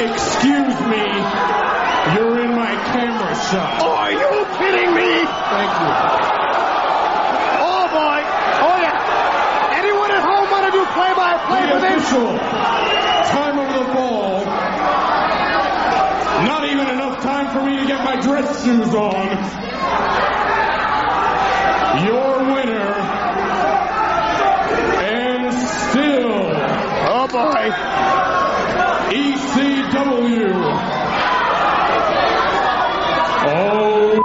Excuse me. You're in my camera shot. Oh, are you kidding me? Thank you. Oh, boy. Oh, yeah. Anyone at home want to do play-by-play The with this? official time of the ball. Not even enough time for me to get my dress shoes on. Your winner, and still, Oh, boy. ECW. Oh.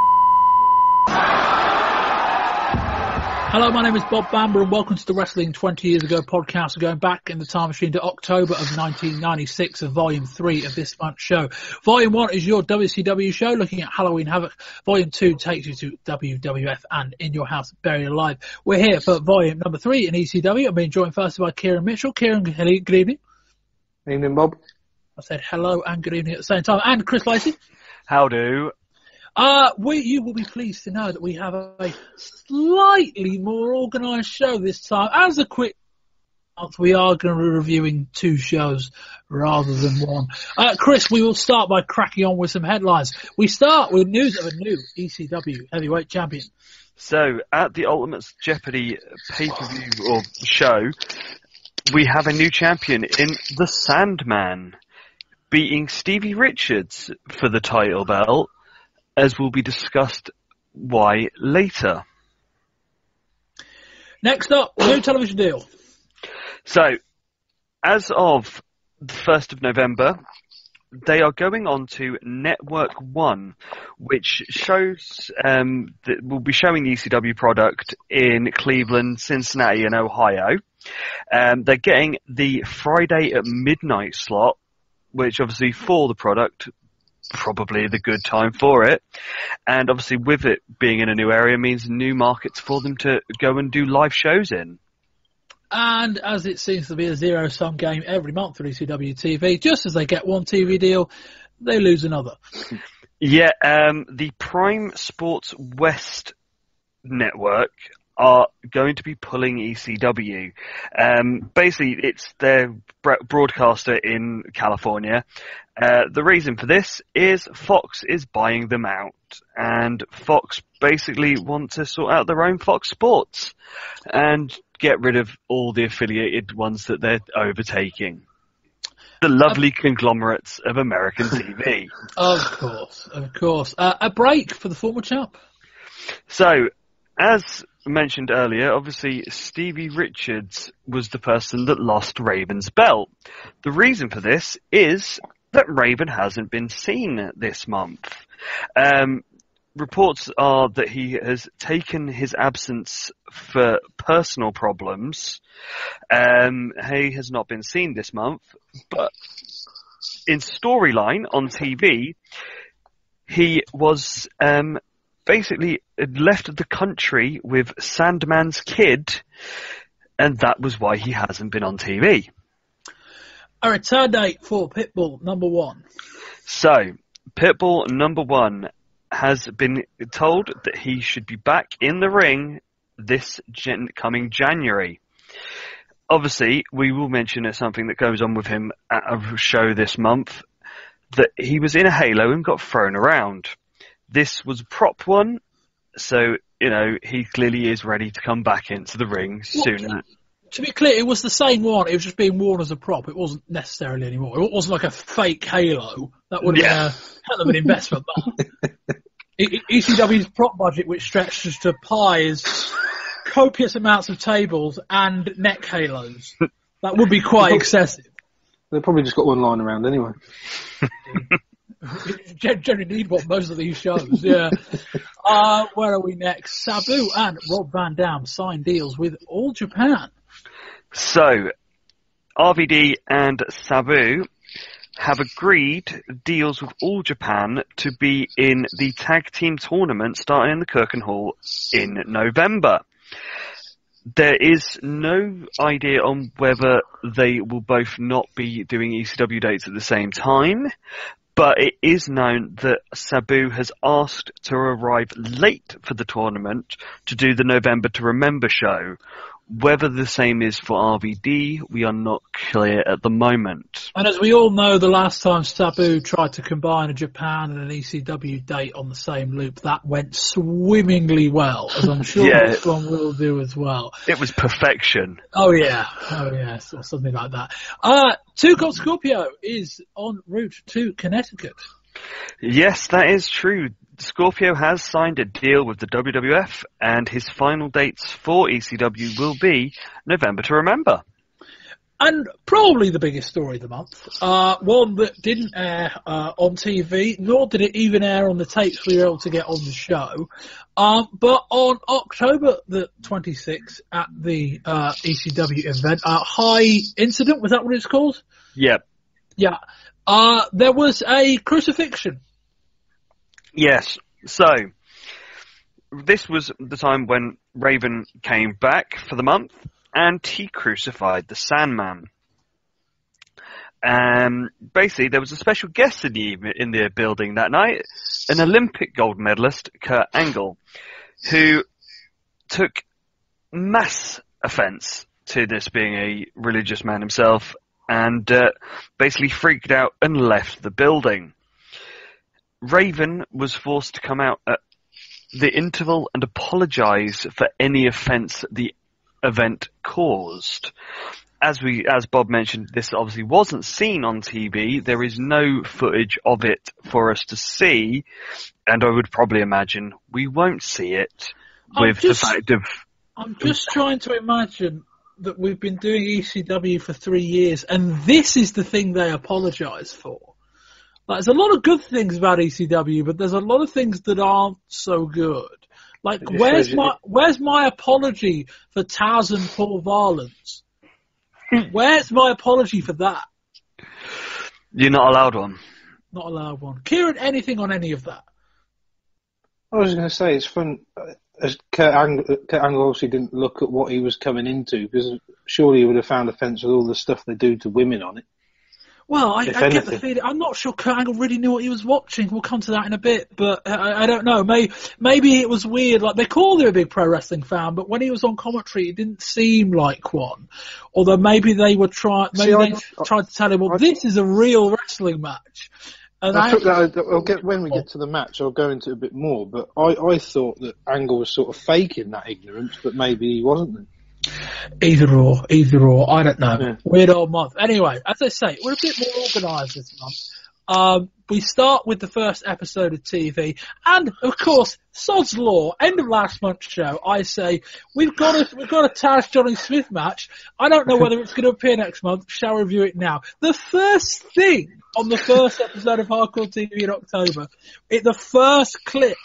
Hello, my name is Bob Bamber and welcome to the Wrestling 20 Years Ago podcast. We're going back in the time machine to October of 1996 of Volume 3 of this month's show. Volume 1 is your WCW show looking at Halloween Havoc. Volume 2 takes you to WWF and In Your House Buried Alive. We're here for Volume number 3 in ECW. I'm being joined first by Kieran Mitchell. Kieran, good evening. Evening, Bob. I said hello and good evening at the same time. And Chris Lacey. How do? You will be pleased to know that we have a slightly more organised show this time. As a quick month, we are going to be reviewing 2 shows rather than 1. Chris, we will start by cracking on with some headlines. We start with news of a new ECW heavyweight champion. So, at the Ultimate Jeopardy pay-per-view or show, we have a new champion in The Sandman, beating Stevie Richards for the title belt, as will be discussed why later. Next up, new television deal. So, as of the 1st of November, they are going on to Network One, which shows that will be showing the ECW product in Cleveland, Cincinnati, and Ohio. They're getting the Friday at midnight slot, which obviously for the product, probably the good time for it. And obviously with it being in a new area means new markets for them to go and do live shows in. And as it seems to be a zero-sum game every month for ECW TV, just as they get one TV deal, they lose another. Yeah, the Prime Sports West network are going to be pulling ECW. Basically, it's their broadcaster in California. The reason for this is Fox is buying them out, and Fox basically want to sort out their own Fox Sports and get rid of all the affiliated ones that they're overtaking. The lovely conglomerates of American TV. Of course. A break for the former champ. So, as mentioned earlier, obviously Stevie Richards was the person that lost Raven's belt. The reason for this is that Raven hasn't been seen this month. Reports are that he has taken his absence for personal problems. He has not been seen this month, but in storyline on TV, he was basically left the country with Sandman's kid, and that was why he hasn't been on TV. A return date for Pitbull number 1. So, Pitbull number 1 has been told that he should be back in the ring this coming January. Obviously, we will mention it's something that goes on with him at a show this month, that he was in a halo and got thrown around. This was a prop one, so, he clearly is ready to come back into the ring soon. To be clear, it was the same one. It was just being worn as a prop. It wasn't necessarily anymore. It wasn't like a fake halo. That would have been a hell of an investment. ECW's prop budget, which stretches to pies, copious amounts of tables, and neck halos. That would be quite excessive. They've probably just got one lying around anyway. Generally need one most of these shows, yeah. Where are we next? Sabu and Rob Van Dam sign deals with All Japan. So, RVD and Sabu have agreed deals with All Japan to be in the tag team tournament starting in the Kirken Hall in November. There is no idea on whether they will both not be doing ECW dates at the same time, but it is known that Sabu has asked to arrive late for the tournament to do the November to Remember show, Whether the same is for RVD, we are not clear at the moment. And as we all know, the last time Sabu tried to combine a Japan and an ECW date on the same loop, that went swimmingly well, as I'm sure this one will do as well. It was perfection. Oh yeah, or something like that. Two Cold Scorpio is en route to Connecticut. Yes, that is true. Scorpio has signed a deal with the WWF, and his final dates for ECW will be November to Remember. And probably the biggest story of the month, one that didn't air on TV, nor did it even air on the tapes we were able to get on the show. But on October the 26th at the ECW event, High Incident, was that what it's called? Yep. Yeah. There was a crucifixion. Yes. So, this was the time when Raven came back for the month, and he crucified the Sandman. Basically, there was a special guest in the building that night, an Olympic gold medalist, Kurt Angle, who took mass offence to this being a religious man himself, and basically freaked out and left the building. Raven was forced to come out at the interval and apologise for any offence the event caused. As Bob mentioned, this obviously wasn't seen on TV. There is no footage of it for us to see, and I would probably imagine we won't see it the fact of... I'm just trying to imagine that we've been doing ECW for 3 years, and this is the thing they apologise for. Like, there's a lot of good things about ECW, but there's a lot of things that aren't so good. Like, where's my apology for Taz and Paul Varlance? Where's my apology for that? You're not allowed one. Not allowed one. Kieran, anything on any of that? I was going to say, it's fun. As Kurt Angle obviously didn't look at what he was coming into, because surely he would have found offence with all the stuff they do to women on it. Well, I get the feeling, I'm not sure Kurt Angle really knew what he was watching. We'll come to that in a bit, but I don't know. Maybe it was weird. Like, they called him a big pro wrestling fan, but when he was on commentary, it didn't seem like one. Although maybe they were tried to tell him, well, this is a real wrestling match. And when we get to the match, I'll go into it a bit more, but I thought that Angle was sort of faking that ignorance, but maybe he wasn't then. Either or, I don't know. Yeah. Weird old month. Anyway, as I say, we're a bit more organised this month. We start with the first episode of TV, and of course, Sod's Law. End of last month's show, I say we've got a Taz Johnny Smith match. I don't know whether it's going to appear next month. Shall review it now. The first thing on the first episode of Hardcore TV in October, the first clip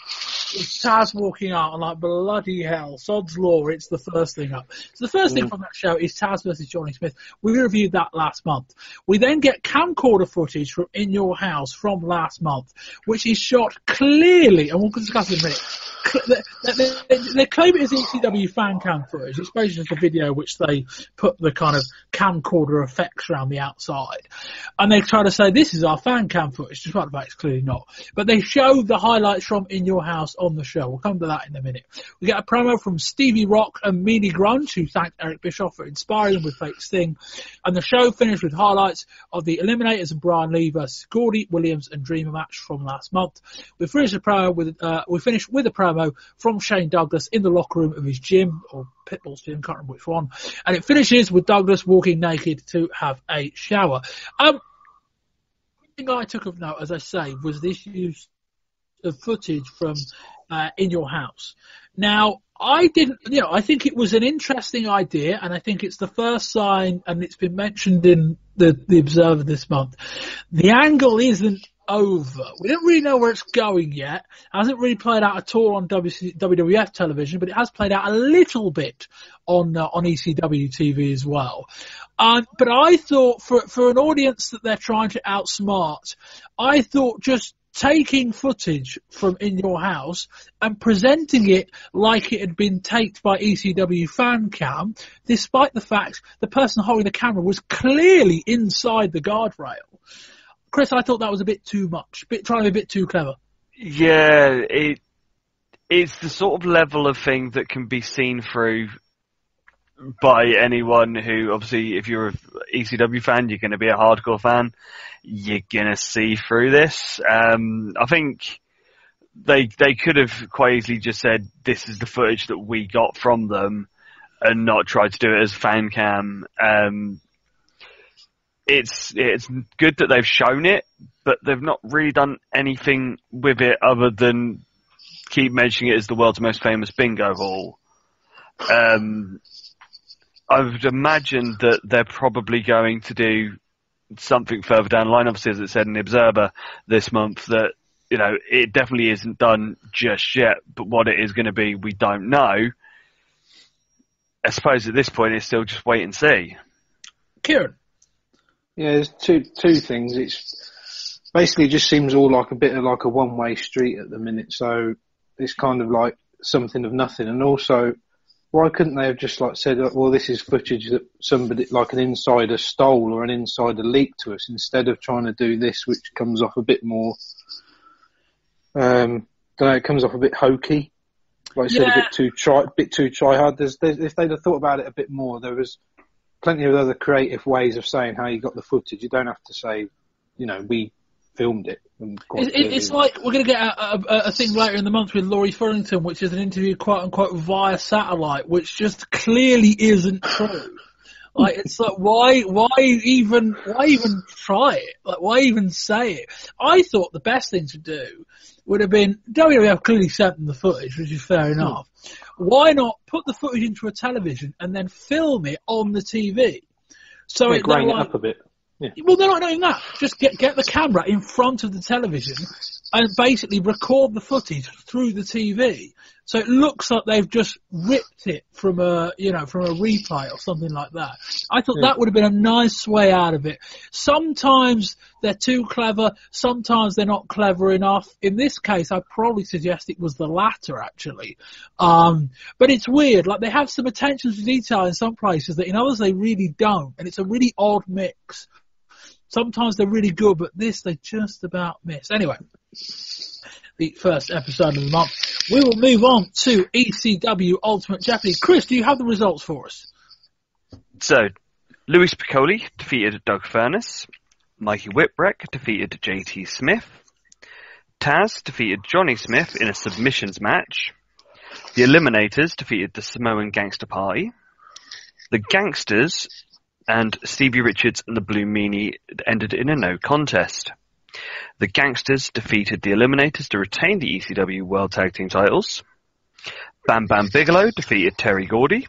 is Taz walking out. I'm like, bloody hell, Sod's Law, it's the first thing up. So the first thing from that show is Taz versus Johnny Smith. We reviewed that last month. We then get camcorder footage from In Your House from last month, which is shot clearly, and we'll discuss it in a minute. They claim it as ECW fan cam footage. It's basically just a video which they put the kind of camcorder effects around the outside. And they try to say, this is our fan cam footage, despite the fact it's clearly not. But they show the highlights from In Your House on the show. We'll come to that in a minute. We get a promo from Stevie Rock and Meanie Grunge, who thanked Eric Bischoff for inspiring them with Fake Sting. And the show finished with highlights of the Eliminators and Brian Lee versus Gordy, Williams and Dreamer match from last month. We finished with a promo from Shane Douglas in the locker room of his gym, or Pitbull's gym, can't remember which one. And it finishes with Douglas walking naked to have a shower. The thing I took of note, as I say, was this use of footage from In Your House. Now, I think it was an interesting idea, and I think it's the first sign, and it's been mentioned in the Observer this month. The angle isn't over. We don't really know where it's going yet. It hasn't really played out at all on WWF television, but it has played out a little bit on ECW TV as well. But I thought for an audience that they're trying to outsmart, I thought just taking footage from In Your House and presenting it like it had been taped by ECW fan cam, despite the fact the person holding the camera was clearly inside the guardrail. Chris, I thought that was a bit too much, trying to be a bit too clever. Yeah, it's the sort of level of thing that can be seen through by anyone who, obviously, if you're an ECW fan, you're going to be a hardcore fan. You're going to see through this. I think they could have quite easily just said, this is the footage that we got from them, and not tried to do it as fan cam. It's good that they've shown it, but they've not really done anything with it other than keep mentioning it as the world's most famous bingo hall. I would imagine that they're probably going to do something further down the line. Obviously, as it said in the Observer this month, that, you know, it definitely isn't done just yet, but what it is going to be, we don't know. I suppose at this point, it's still just wait and see. Kieran? Yeah, there's two things. It's basically just seems all like a bit of like a one-way street at the minute, so it's kind of like something of nothing. And also, why couldn't they have just like said, well, this is footage that somebody, like an insider, stole or an insider leaked to us, instead of trying to do this, which comes off a bit more, it comes off a bit hokey. Like I said, a bit too try hard. If they'd have thought about it a bit more, there was plenty of other creative ways of saying how you got the footage. You don't have to say, you know, we filmed it. It's like we're going to get a thing later in the month with Laurie Fullington, which is an interview, quote unquote, via satellite, which just clearly isn't true. Like, it's like, why even try it? Like, why even say it? I thought the best thing to do would have been, WWF clearly sent them the footage, which is fair enough. Why not put the footage into a television and then film it on the TV? So it grind it up a bit. Yeah. Well, they're not doing that. Just get the camera in front of the television and basically record the footage through the TV. So it looks like they've just ripped it from a replay or something like that. I thought that would have been a nice way out of it. Sometimes they're too clever, sometimes they're not clever enough. In this case, I'd probably suggest it was the latter, actually. But it's weird. Like, they have some attention to detail in some places that in others they really don't. And it's a really odd mix. Sometimes they're really good, but this they just about miss. Anyway, the first episode of the month. We will move on to ECW Ultimate Jeopardy. Chris, do you have the results for us? So, Louis Piccoli defeated Doug Furness. Mikey Whipwreck defeated JT Smith. Taz defeated Johnny Smith in a submissions match. The Eliminators defeated the Samoan Gangster Party. The Gangsters and Stevie Richards and the Blue Meanie ended in a no contest. The Gangsters defeated the Eliminators to retain the ECW World Tag Team titles. Bam Bam Bigelow defeated Terry Gordy.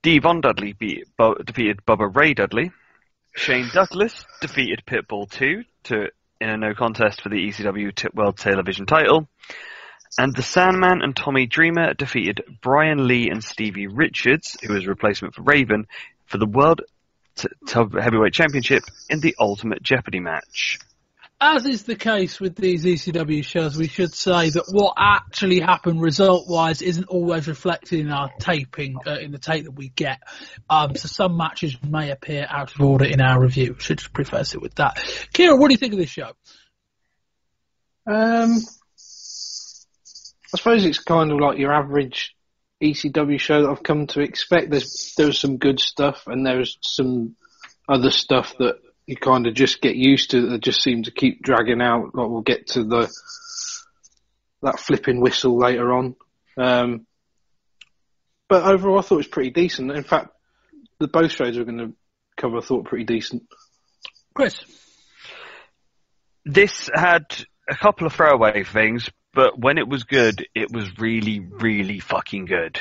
Devon Dudley defeated Bubba Ray Dudley. Shane Douglas defeated Pitbull 2 in a no contest for the ECW World Television title. And the Sandman and Tommy Dreamer defeated Brian Lee and Stevie Richards, who was a replacement for Raven, for the World Heavyweight Championship in the Ultimate Jeopardy match. As is the case with these ECW shows, we should say that what actually happened result-wise isn't always reflected in our taping, in the tape that we get. So some matches may appear out of order in our review. Should just preface it with that. Kieran, what do you think of this show? I suppose it's kind of like your average ECW show that I've come to expect. There's some good stuff, and there's some other stuff that you kind of just get used to that just seem to keep dragging out. Like, we'll get to that flipping whistle later on. But overall, I thought it was pretty decent. In fact, both shows we're going to cover, I thought, pretty decent. Chris? This had a couple of throwaway things, but when it was good, it was really, really fucking good.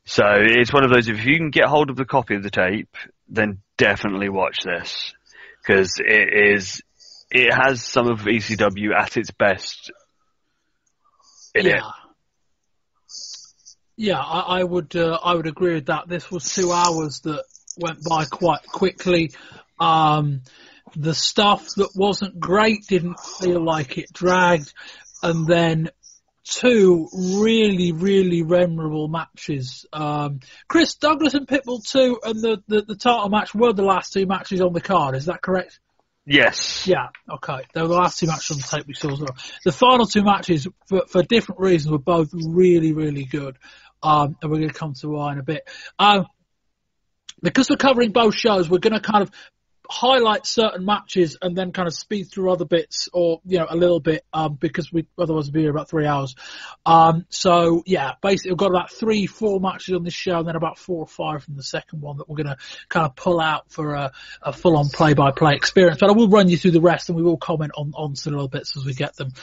So it's one of those, if you can get hold of the copy of the tape, then definitely watch this. Because it has some of ECW at its best in it. Yeah, I would agree with that. This was 2 hours that went by quite quickly. The stuff that wasn't great didn't feel like it dragged. And then 2 really, really memorable matches. Chris, Douglas and Pitbull 2 and the title match were the last 2 matches on the card, is that correct? Yes. Yeah, okay. They were the last 2 matches on the tape we saw as well. The final 2 matches, for different reasons, were both really, really good. and we're going to come to why in a bit. Because we're covering both shows, we're going to kind of highlight certain matches and then kind of speed through other bits, or a little bit, because we otherwise we'd be here about 3 hours. So yeah, basically we've got about 3-4 matches on this show, and then about 4 or 5 from the second one that we're going to kind of pull out for a full-on play-by-play experience. But I will run you through the rest, and we will comment on some little bits as we get them.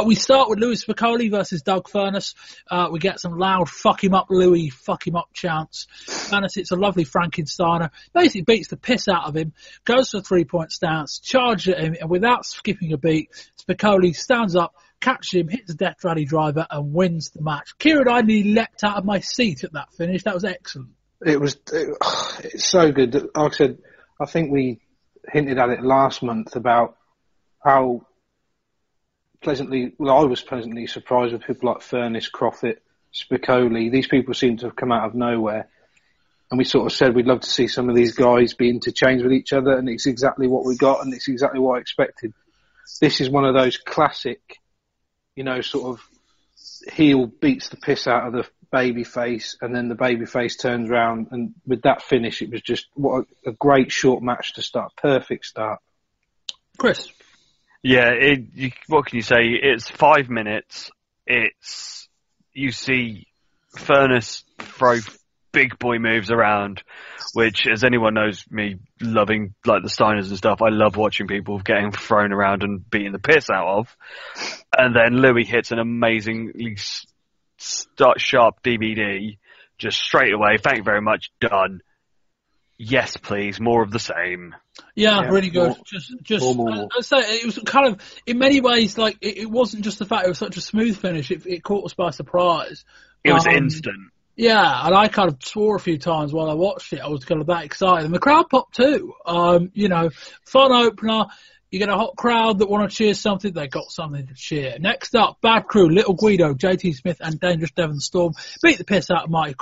We start with Louis Spicoli versus Doug Furness. We get some loud "fuck him up, Louis, fuck him up" chants. Furness hits a lovely Frankensteiner, basically beats the piss out of him, goes for a 3-point stance, charges at him, and without skipping a beat, Spicoli stands up, catches him, hits a Death Rally driver, and wins the match. Kieran, I nearly leapt out of my seat at that finish. That was excellent. It's so good. Like I said, I think we hinted at it last month about how I was pleasantly surprised with people like Furness, Crothett, Spicoli. These people seem to have come out of nowhere. And we sort of said we'd love to see some of these guys be interchanged with each other, and it's exactly what we got, and it's exactly what I expected. This is one of those classic, sort of heel beats the piss out of the baby face, and then the baby face turns around, and with that finish, it was just what a great short match to start. Perfect start. Chris? Yeah, what can you say? It's 5 minutes. You see Furness throw big boy moves around, which, as anyone knows me loving like the Steiners and stuff, I love watching people getting thrown around and beating the piss out of. And then Louis hits an amazingly sharp DVD just straight away. Thank you very much. Done. Yes, please. More of the same. Yeah, really good. More. I say it was kind of, in many ways, like it wasn't just the fact it was such a smooth finish. It caught us by surprise. It was instant. Yeah, and I kind of swore a few times while I watched it. I was kind of that excited. And the crowd popped too. Fun opener. You get a hot crowd that want to cheer something. They got something to cheer. Next up, Bad Crew, Little Guido, JT Smith and Dangerous Devon Storm beat the piss out of Mikey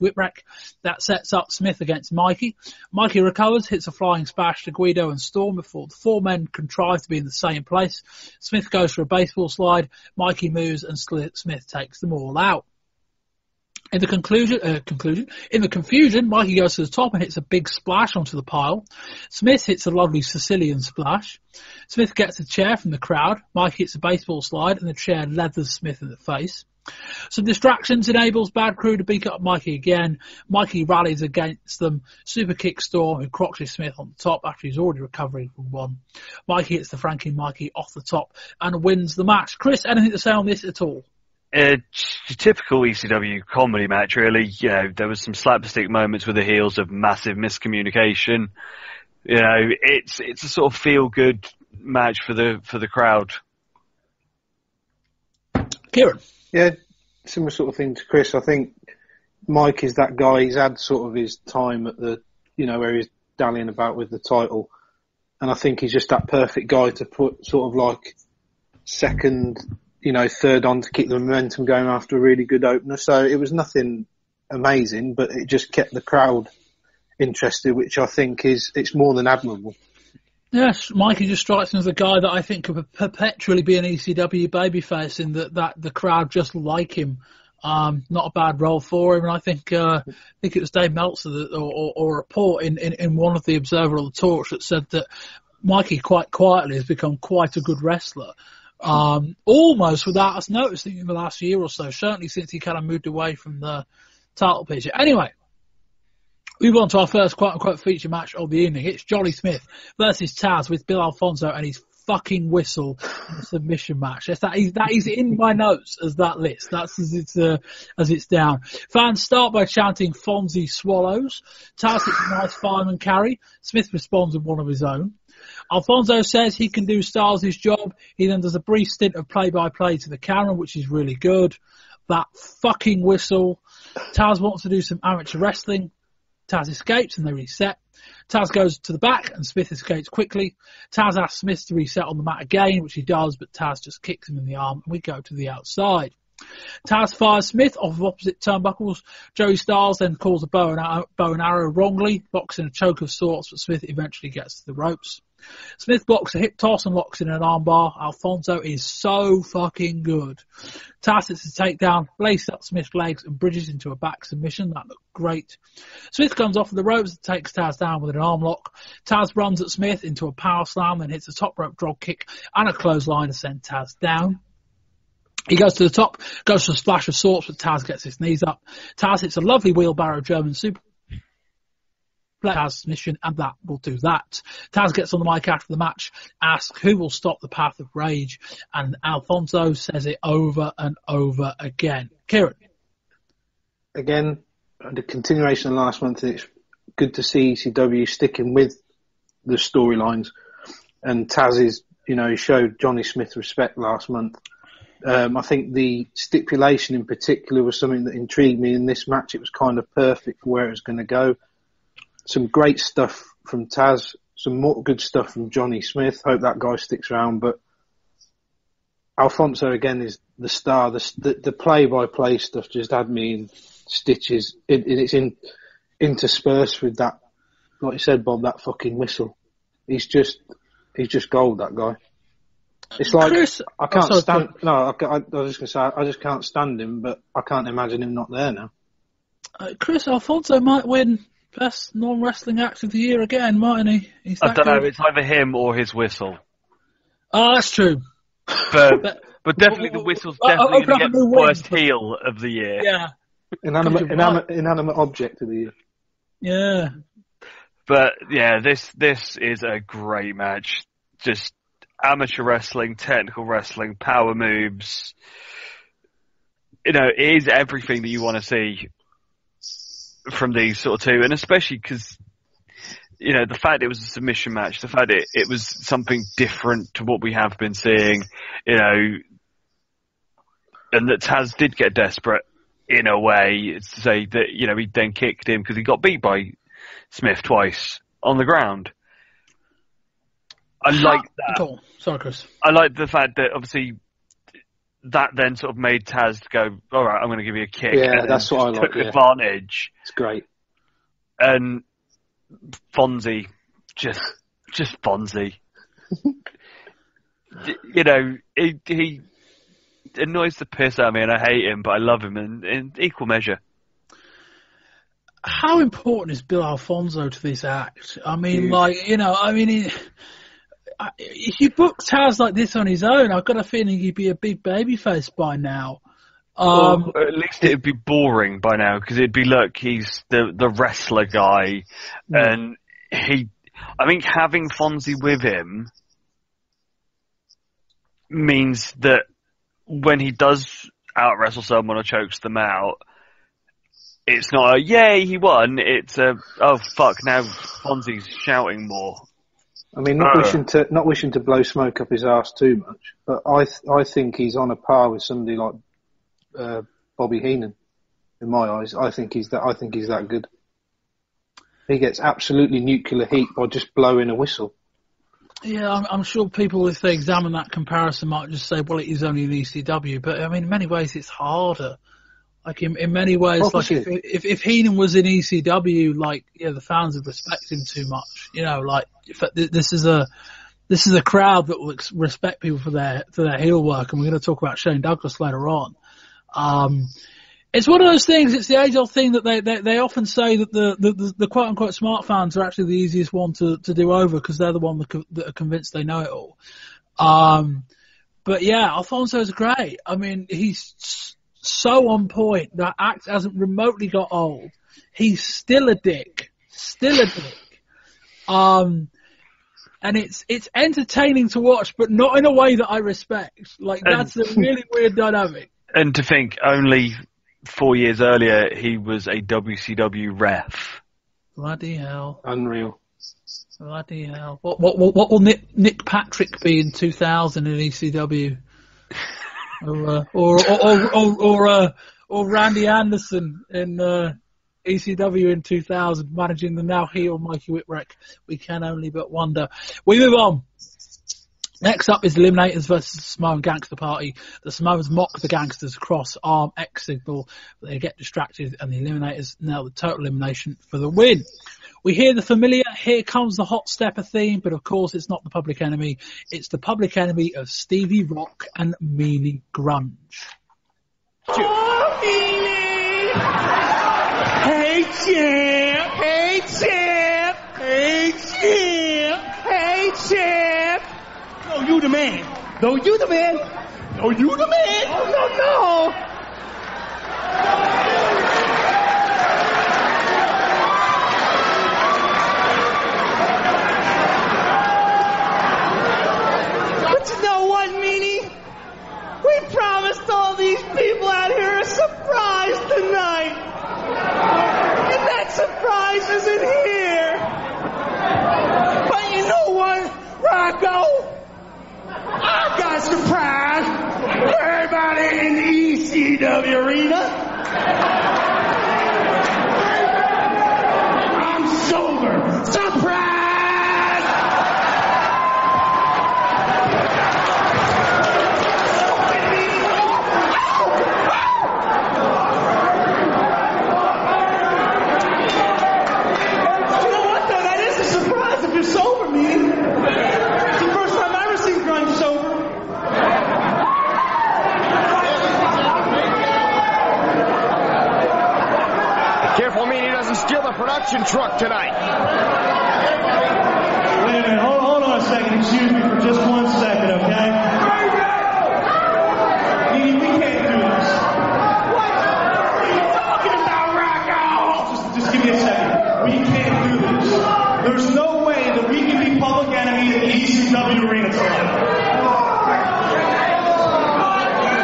Whipwreck. That sets up Smith against Mikey. Mikey recovers, hits a flying splash to Guido and Storm before the 4 men contrive to be in the same place. Smith goes for a baseball slide. Mikey moves and Smith takes them all out. In the confusion, Mikey goes to the top and hits a big splash onto the pile. Smith hits a lovely Sicilian splash. Smith gets a chair from the crowd. Mikey hits a baseball slide and the chair leathers Smith in the face. Some distractions enables Bad Crew to beat up Mikey again. Mikey rallies against them. Super kick Storm, who crotches Smith on the top after he's already recovering from one. Mikey hits the Frankie Mikey off the top and wins the match. Chris, anything to say on this at all? Typical ECW comedy match, really. There was some slapstick moments with the heels of massive miscommunication. It's a sort of feel-good match for the crowd. Kieran? Yeah, similar sort of thing to Chris. I think Mike is that guy. He's had sort of his time at the, where he's dallying about with the title. And I think he's just that perfect guy to put sort of like second, third on to keep the momentum going after a really good opener. So it was nothing amazing, but it just kept the crowd interested, which I think it's more than admirable. Yes, Mikey just strikes me as a guy that I think could perpetually be an ECW babyface, in that the crowd just like him. Not a bad role for him, and I think it was Dave Meltzer or a report in one of the Observer or the Torch that said that Mikey quite quietly has become quite a good wrestler. Almost without us noticing in the last year or so, certainly since he kind of moved away from the title picture. Anyway, we move on to our first quote-unquote feature match of the evening. It's Johnny Smith versus Taz with Bill Alfonso and his fucking whistle in a submission match. Yes, that is in my notes as that list. That's as it's down. Fans start by chanting Fonzie swallows. Taz hits a nice fireman carry. Smith responds with one of his own. Alfonso says he can do Styles' job. He then does a brief stint of play-by-play to the camera, which is really good. That fucking whistle. Taz wants to do some amateur wrestling. Taz escapes and they reset. Taz goes to the back and Smith escapes quickly. Taz asks Smith to reset on the mat again, which he does, but Taz just kicks him in the arm and we go to the outside. Taz fires Smith off of opposite turnbuckles. Joey Styles then calls a bow and arrow wrongly, blocks in a choke of sorts, but Smith eventually gets to the ropes. Smith blocks a hip toss and locks in an armbar. Alfonso is so fucking good. Taz hits a takedown, laces up Smith's legs and bridges into a back submission. That looked great. Smith comes off of the ropes and takes Taz down with an arm lock. Taz runs at Smith into a power slam, then hits a top rope drop kick and a clothesline to send Taz down. He goes to the top, goes for a splash of sorts, but Taz gets his knees up. Taz hits a lovely wheelbarrow German super. Taz's mission, and that will do that. Taz gets on the mic after the match, asks who will stop the path of rage, and Alfonso says it over and over again. Kieran. Again, the continuation of last month, it's good to see ECW sticking with the storylines. And Taz is, he showed Johnny Smith respect last month. I think the stipulation in particular was something that intrigued me in this match. It was kind of perfect for where it was going to go. Some great stuff from Taz, some more good stuff from Johnny Smith. Hope that guy sticks around. But Alfonso, again, is the star. The play-by-play stuff just had me in stitches. It's interspersed with that, like you said, Bob, that fucking whistle. He's just gold, that guy. It's like, Chris, I can't stand... No, I was just going to say, I just can't stand him, but I can't imagine him not there now. Chris, Alfonso might win Best non-wrestling act of the year again, mightn't he? I don't know, it's either him or his whistle. Oh, that's true. But definitely the whistle's definitely going to get the worst heel of the year. Yeah. Inanimate object of the year. Yeah. But yeah, this is a great match. Just amateur wrestling, technical wrestling, power moves. It is everything that you want to see from these sort of two, and especially because the fact it was a submission match, the fact it was something different to what we have been seeing, and that Taz did get desperate in a way. It's to say that he then kicked him because he got beat by Smith twice on the ground. I like that. Cool. Sorry, Chris. I like the fact that obviously that then sort of made Taz go, all right, I'm going to give you a kick. Yeah, that's what I like. Took advantage. It's great. And Fonzie, just Fonzie. He annoys the piss out of me, and I hate him, but I love him in equal measure. How important is Bill Alfonso to this act? I mean, if you book Taz like this on his own, I've got a feeling he'd be a big babyface by now. Or at least it'd be boring by now, because it'd be, look, he's the wrestler guy, and I think having Fonzie with him means that when he does out-wrestle someone or chokes them out, it's not a, yay, he won, it's a, oh fuck, now Fonzie's shouting more. I mean, not wishing to blow smoke up his arse too much, but I think he's on a par with somebody like Bobby Heenan. In my eyes, I think he's that good. He gets absolutely nuclear heat by just blowing a whistle. Yeah, I'm sure people, if they examine that comparison, might just say, well, it is only an ECW. But I mean, in many ways, it's harder. Like in many ways, obviously, like if Heenan was in ECW, like the fans would respect him too much. This is a crowd that will respect people for their heel work, and we're going to talk about Shane Douglas later on. It's one of those things. It's the age-old thing that they often say that the quote unquote smart fans are actually the easiest one to do over because they're the one that are convinced they know it all. But yeah, Alfonso's great. I mean, he's so on point. That act hasn't remotely got old. He's still a dick. And it's entertaining to watch, but not in a way that I respect. Like, that's a really weird dynamic. And to think only 4 years earlier he was a WCW ref. Bloody hell. Unreal. Bloody hell. What will Nick Patrick be in 2000 in ECW? or Randy Anderson in ECW in 2000, managing the now heel Mikey Whipwreck. We can only but wonder. We move on. Next up is Eliminators versus the Samoan Gangster Party. The Samoans mock the Gangsters cross-arm X signal, but they get distracted, and the Eliminators nail the total elimination for the win. We hear the familiar "Here Comes the Hot Stepper" theme, but of course it's not the Public Enemy. It's the Public Enemy of Stevie Rock and Meanie Grunge. Oh, Meanie! Hey, champ! Hey, champ! Hey, champ! Hey, champ! No, you the man. No, you the man. No, you the man. Oh, no. But you know what, Meanie? We promised all these people out here a surprise tonight. And that surprise isn't here. But you know what, Rocco? I got a surprise for everybody in the ECW arena. I'm sober. Surprise! You know what, though? That is a surprise if you're sober, man. It's the first time I've ever seen Grunge sober. Careful, Meanie doesn't steal the production truck tonight. Wait a minute, hold on a second. Excuse me for just 1 second, okay? Meanie, we can't do this. What are you talking about, Rocco? Just give me a second. We can't do this. There's no way that we can be Public Enemy in the ECW arena tonight.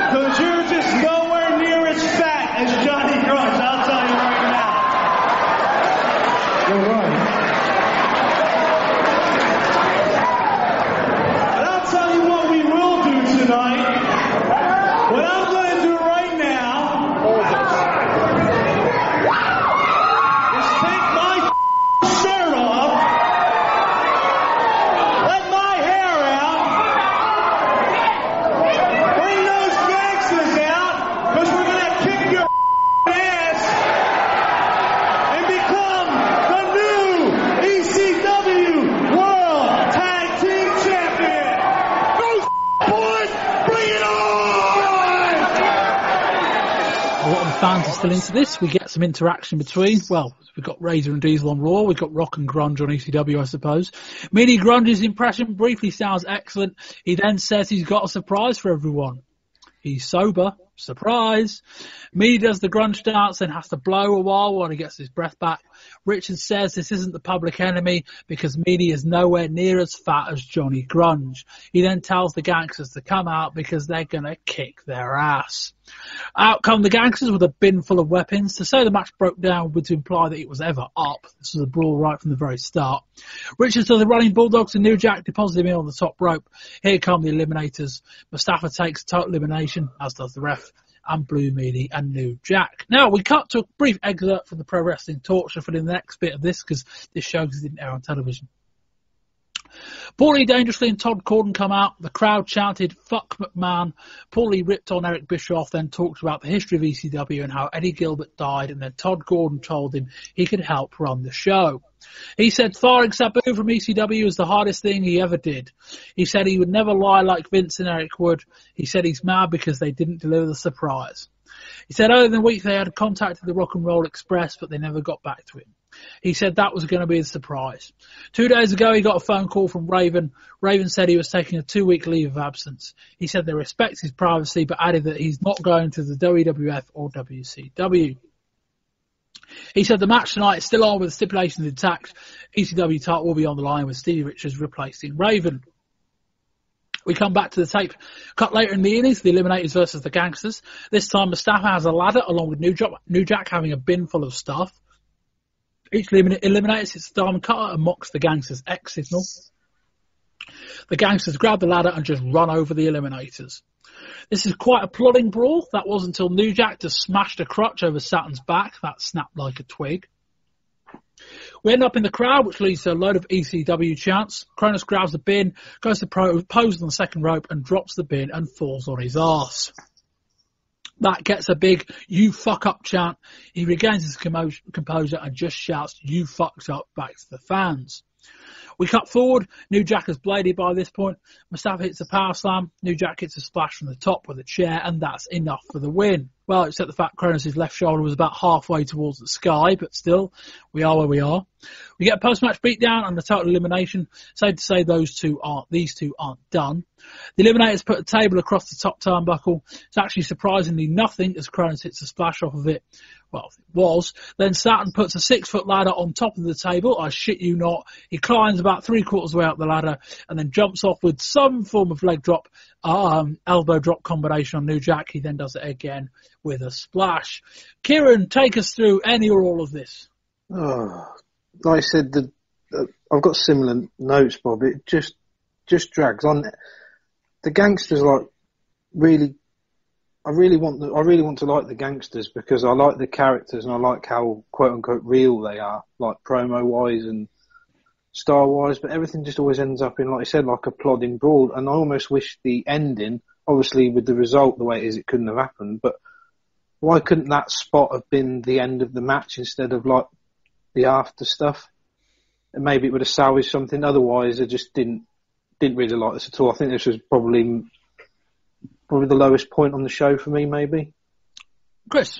Because you're just nowhere near as fat as Johnny Grunge, I'll tell you right now. You're right. But I'll tell you what we will do tonight. What I'm going to do right now is take my shirt off, let my hair out, bring those gangsters out, because we're going to kick your ass and become the new ECW World Tag Team Champion. Those boys, bring it on! A lot of the fans are still into this. We get some interaction between, well, we've got Razor and Diesel on Raw, we've got Rock and Grunge on ECW, I suppose. Meanie Grunge's impression briefly sounds excellent. He then says he's got a surprise for everyone. He's sober. Surprise. Meanie does the grunge dance and has to blow a while he gets his breath back. Richard says this isn't the Public Enemy because Meanie is nowhere near as fat as Johnny Grunge. He then tells the gangsters to come out because they're going to kick their ass. Out come the gangsters with a bin full of weapons. To say the match broke down would imply that it was ever up. This was a brawl right from the very start. Richard does the running bulldogs and New Jack deposited him on the top rope. Here come the eliminators. Mustafa takes total elimination, as does the ref, and Blue Meanie and New Jack. Now, we cut to a brief excerpt from the Pro Wrestling Talk Show for the next bit of this, because this show didn't air on television. Paulie Dangerously and Todd Gordon come out. The crowd chanted, "Fuck McMahon." Paulie ripped on Eric Bischoff, then talked about the history of ECW and how Eddie Gilbert died, and then Todd Gordon told him he could help run the show. He said firing Sabu from ECW was the hardest thing he ever did. He said he would never lie like Vince and Eric would. He said he's mad because they didn't deliver the surprise. He said earlier in the week they had contacted the Rock and Roll Express, but they never got back to him. He said that was going to be the surprise. 2 days ago, he got a phone call from Raven. Raven said he was taking a 2-week leave of absence. He said they respect his privacy, but added that he's not going to the WWF or WCW. He said the match tonight is still on with the stipulations intact. ECW title will be on the line with Stevie Richards replacing Raven. We come back to the tape cut later in the innings, the Eliminators versus the Gangsters. This time Mustafa has a ladder along with New Jack having a bin full of stuff. Each Eliminator hits the diamond cutter and mocks the Gangsters' X signal. The Gangsters grab the ladder and just run over the Eliminators. This is quite a plodding brawl. That was until New Jack just smashed a crutch over Saturn's back. That snapped like a twig. We end up in the crowd, which leads to a load of ECW chants. Cronus grabs the bin, goes to pose on the second rope and drops the bin and falls on his arse. That gets a big "you fuck up" chant. He regains his composure and just shouts "you fucked up" back to the fans. We cut forward. New Jack has bladed by this point. Mustafa hits a power slam. New Jack hits a splash from the top with a chair, and that's enough for the win. Well, except the fact Kronos' left shoulder was about halfway towards the sky, but still, we are where we are. We get a post-match beatdown and a total elimination. Safe to say these two aren't done. The Eliminators put a table across the top turnbuckle. It's actually surprisingly nothing as Kronos hits a splash off of it. Well, it was. Then Saturn puts a 6-foot ladder on top of the table. I shit you not. He climbs about 3/4 of the way up the ladder and then jumps off with some form of leg drop, elbow drop combination on New Jack. He then does it again with a splash. Kieran, take us through any or all of this. Oh, like I said, I've got similar notes, Bob. It just drags on. The gangsters I really want to like the gangsters because I like the characters and I like how quote unquote real they are, like promo wise and star wise. But everything just always ends up in, like I said, like a plodding brawl. And I almost wish the ending, obviously with the result the way it is, it couldn't have happened. But why couldn't that spot have been the end of the match instead of like the after stuff? And maybe it would have salvaged something. Otherwise, I just didn't really like this at all. I think this was probably the lowest point on the show for me, maybe. Chris?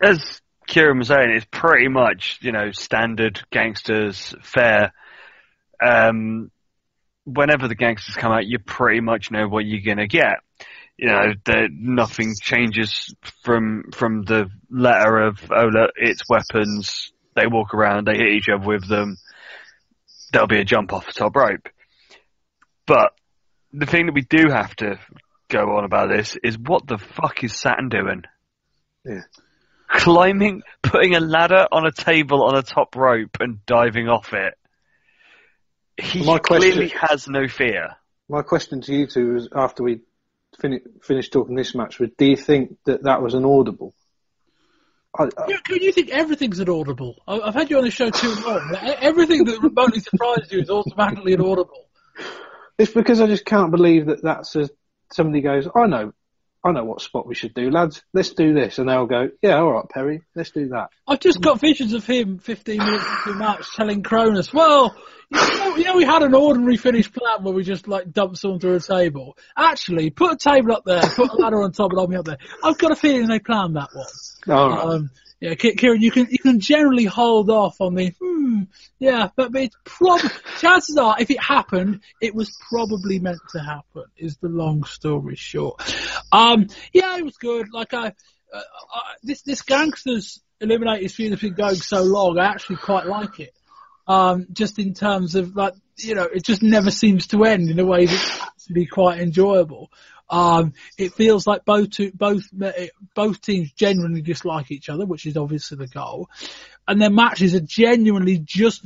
As Kieran was saying, it's pretty much, standard gangsters fare. Whenever the gangsters come out, you pretty much know what you're going to get. Nothing changes from the letter of, look, it's weapons, they walk around, they hit each other with them, there'll be a jump off the top rope. But the thing that we do have to go on about this is what the fuck is Saturn doing? Yeah. Climbing, putting a ladder on a table on a top rope and diving off it. He clearly has no fear. My question to you two was, after we finished talking this match, was, do you think that was an audible? You think everything's an audible? I've had you on the show too long. Everything that remotely surprises you is automatically an audible. It's because I just can't believe that's somebody goes, I know what spot we should do, lads. Let's do this. And they'll go, yeah, all right, Perry, let's do that. I've just got visions of him 15 minutes into the match telling Kronos, well, we had an ordinary finish plan where we just dumped someone through a table. Actually, put a table up there, put a ladder on top and I'll be up there. I've got a feeling they planned that one. All right. Yeah, Kieran, you can generally hold off on the but it's chances are, if it happened, it was probably meant to happen. Is the long story short? It was good. This gangsters eliminators feud has been going so long. I actually quite like it. Just in terms of it just never seems to end in a way that's actually quite enjoyable. It feels like both teams genuinely dislike each other, which is obviously the goal. And their matches are generally just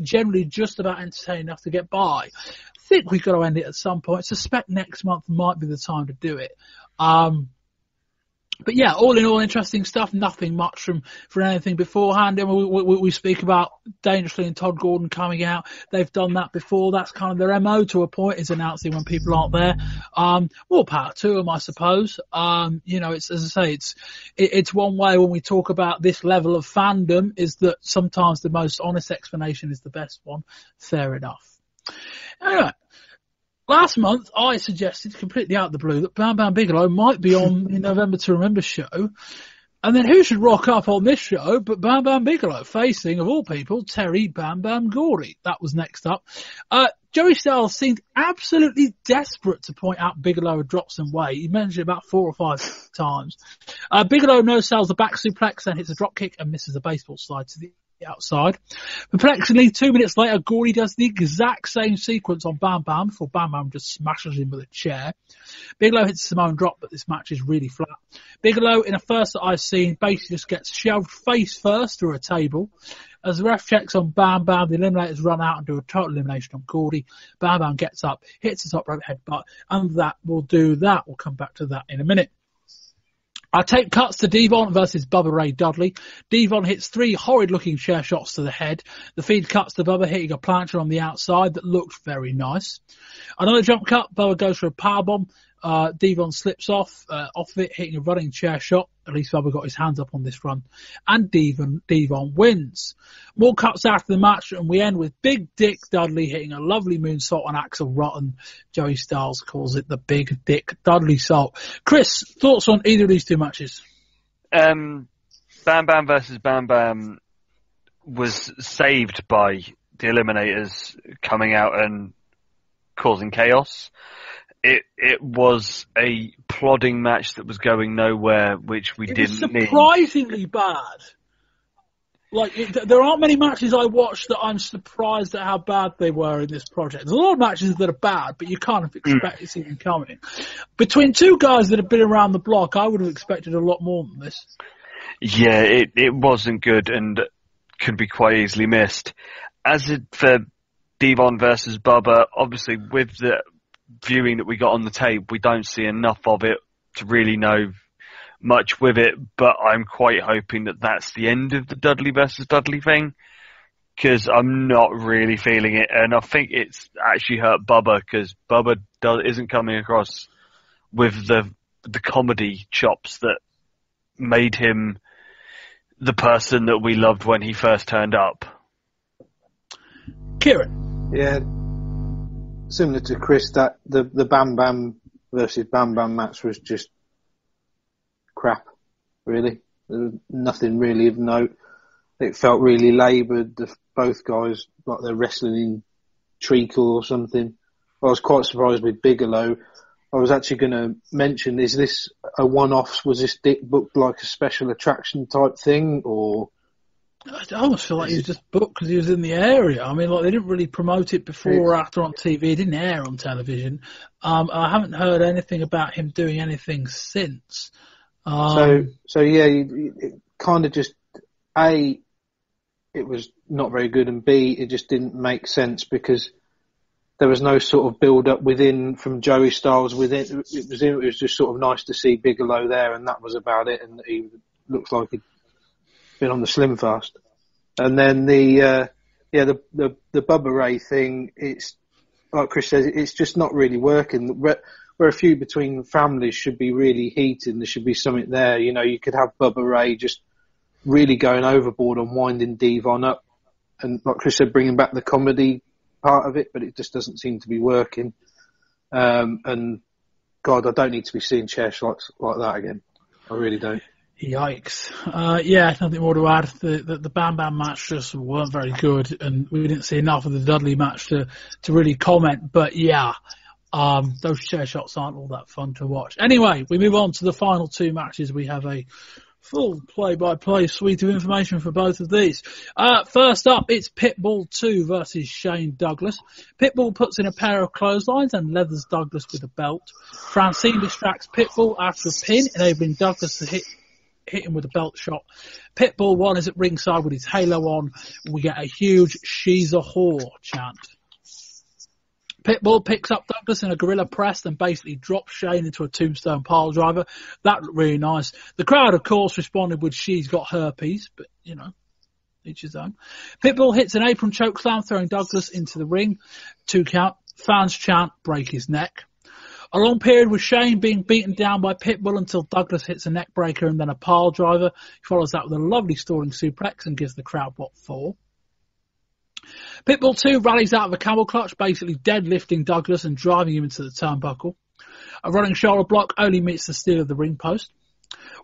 about entertaining enough to get by. I think we've got to end it at some point. I suspect next month might be the time to do it. But yeah, all in all, interesting stuff. Nothing much from anything beforehand. And we speak about Dangerously and Todd Gordon coming out. They've done that before. That's kind of their MO to a point, is announcing when people aren't there. More power to them, I suppose. It's, as I say, it's one way when we talk about this level of fandom is that sometimes the most honest explanation is the best one. Fair enough. Anyway. Last month, I suggested, completely out of the blue, that Bam Bam Bigelow might be on the November to Remember show. And then who should rock up on this show but Bam Bam Bigelow, facing, of all people, Terry Bam Bam Gordy. That was next up. Joey Styles seemed absolutely desperate to point out Bigelow had dropped some weight. He mentioned it about 4 or 5 times. Bigelow no-sells a back suplex, then hits a drop kick and misses a baseball slide to the outside. Perplexingly, 2 minutes later, Gordy does the exact same sequence on Bam Bam before Bam Bam just smashes him with a chair. Bigelow hits a Samoan drop, but this match is really flat. Bigelow, in a first that I've seen, basically just gets shoved face first through a table. As the ref checks on Bam Bam, the Eliminators run out and do a total elimination on Gordy. Bam Bam gets up, hits the top rope headbutt, and we'll come back to that in a minute. Our tape cuts to Devon versus Bubba Ray Dudley. Devon hits 3 horrid-looking chair shots to the head. The feed cuts to Bubba hitting a plancha on the outside that looked very nice. Another jump cut. Bubba goes for a powerbomb. Devon slips off it, hitting a running chair shot. At least Bubba got his hands up on this run. And Devon wins. More cuts after the match, and we end with Big Dick Dudley hitting a lovely moonsault on Axel Rotten. Joey Styles calls it the Big Dick Dudley salt. Chris, thoughts on either of these 2 matches? Bam Bam versus Bam Bam was saved by the Eliminators coming out and causing chaos. It was a plodding match that was going nowhere, which we didn't need. It was surprisingly bad. There aren't many matches I watched that I'm surprised at how bad they were in this project. There's a lot of matches that are bad, but you can't expect to see them coming. Between 2 guys that have been around the block, I would have expected a lot more than this. Yeah, it wasn't good and could be quite easily missed. As for Devon versus Bubba, obviously with the viewing that we got on the tape, we don't see enough of it to really know much with it, but I'm quite hoping that that's the end of the Dudley versus Dudley thing, because I'm not really feeling it, and I think it's actually hurt Bubba, because Bubba isn't coming across with the comedy chops that made him the person that we loved when he first turned up. Kieran? Yeah, similar to Chris, that the Bam Bam versus Bam Bam match was just crap, really. There was nothing really of note. It felt really laboured. Both guys, like they're wrestling in treacle or something. I was quite surprised with Bigelow. I was actually going to mention, is this a one-off? Was this Dick booked like a special attraction type thing, or? I almost feel like he was just booked because he was in the area. I mean, they didn't really promote it before or after on TV. It didn't air on television. I haven't heard anything about him doing anything since. So yeah, it kind of just, A, it was not very good, and B, it just didn't make sense because there was no sort of build-up from Joey Styles within. It was just sort of nice to see Bigelow there, and that was about it, and he looked like he'd been on the Slim Fast. And then the Bubba Ray thing, it's like Chris says, it's just not really working. Where a feud between families should be really heated, there should be something there. You know, you could have Bubba Ray just really going overboard and winding Devon up, and like Chris said, bringing back the comedy part of it, but it just doesn't seem to be working. And God, I don't need to be seeing chair shots like that again. I really don't. Yikes. Yeah, nothing more to add. The Bam Bam match just weren't very good, and we didn't see enough of the Dudley match to really comment. But yeah, those chair shots aren't all that fun to watch. Anyway, we move on to the final 2 matches. We have a full play-by-play suite of information for both of these. First up, it's Pitbull 2 versus Shane Douglas. Pitbull puts in a pair of clotheslines and leathers Douglas with a belt. Francine distracts Pitbull after a pin, enabling Douglas to hit him with a belt shot. Pitbull 1 is at ringside with his halo on. We get a huge "She's a whore" chant. Pitbull picks up Douglas in a gorilla press and basically drops Shane into a tombstone pile driver. That looked really nice. The crowd, of course, responded with "She's got herpes," but, you know, each his own. Pitbull hits an apron choke slam, throwing Douglas into the ring. 2 count. Fans chant "break his neck." A long period with Shane being beaten down by Pitbull until Douglas hits a neck breaker and then a pile driver. He follows that with a lovely stalling suplex and gives the crowd what for. Pitbull 2 rallies out of a camel clutch, basically deadlifting Douglas and driving him into the turnbuckle. A running shoulder block only meets the steel of the ring post.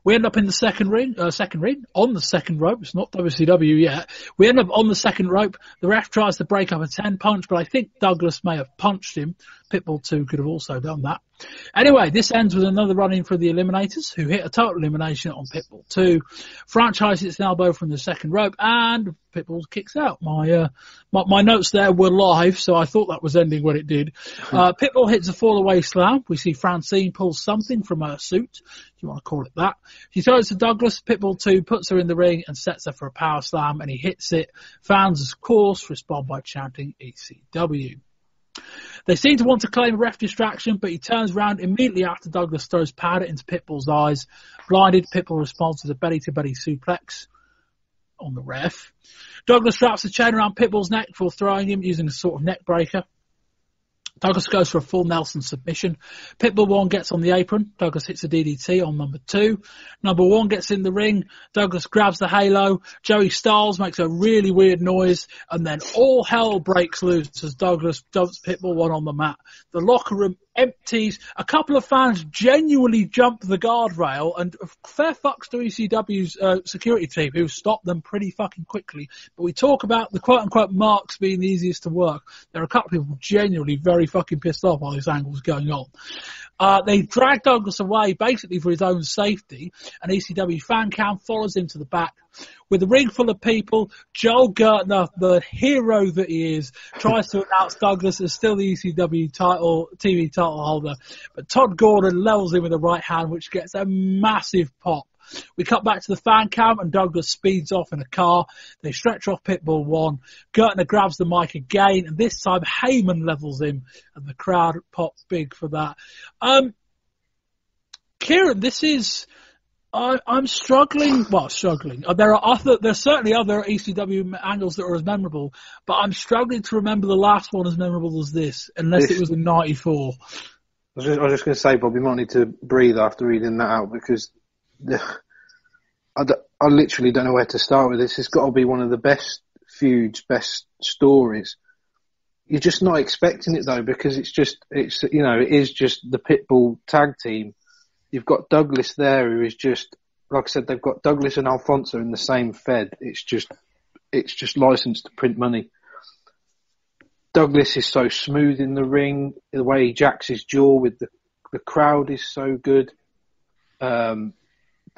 We end up in the second ring, on the second rope. It's not WCW yet. We end up on the second rope. The ref tries to break up a 10 punch, but I think Douglas may have punched him. Pitbull 2 could have also done that. Anyway, this ends with another run-in for the Eliminators, who hit a total elimination on Pitbull 2. Franchise hits an elbow from the second rope, and Pitbull kicks out. My notes there were live, so I thought that was ending when it did. Pitbull hits a fall-away slam. We see Francine pull something from her suit, if you want to call it that. She throws to Douglas. Pitbull 2 puts her in the ring and sets her for a power slam, and he hits it. Fans, of course, respond by chanting ECW. They seem to want to claim a ref distraction, but he turns around immediately after Douglas throws powder into Pitbull's eyes. Blinded, Pitbull responds with a belly-to-belly suplex on the ref. Douglas wraps the chain around Pitbull's neck before throwing him using a sort of neck breaker. Douglas goes for a full Nelson submission. Pitbull 1 gets on the apron. Douglas hits a DDT on number 2. Number 1 gets in the ring. Douglas grabs the halo. Joey Styles makes a really weird noise. And then all hell breaks loose as Douglas dumps Pitbull 1 on the mat. The locker room empties. A couple of fans genuinely jump the guardrail. And fair fucks to ECW's security team, who stopped them pretty fucking quickly. But we talk about the quote-unquote marks being the easiest to work. There are a couple of people genuinely very fucking pissed off while this angle's going on. They drag Douglas away basically for his own safety. An ECW fan cam follows him to the back. With a ring full of people, Joel Gertner, the hero that he is, tries to announce Douglas as still the ECW TV title holder. But Todd Gordon levels him with the right hand, which gets a massive pop. We cut back to the fan cam and Douglas speeds off in a car. They stretch off Pitbull 1. Gertner grabs the mic again, and this time Heyman levels him, and the crowd pops big for that. Kieran, this is... I'm struggling. Well, struggling. There's certainly other ECW angles that are as memorable, but I'm struggling to remember the last one as memorable as this, unless it was in '94. I was just going to say, Bob, you might need to breathe after reading that out, because I literally don't know where to start with this. It's got to be one of the best feuds, best stories. You're just not expecting it though, because it is just the Pitbull tag team. You've got Douglas there, who is just, like I said, they've got Douglas and Alfonso in the same Fed. It's just licensed to print money. Douglas is so smooth in the ring. The way he jacks his jaw with the crowd is so good. The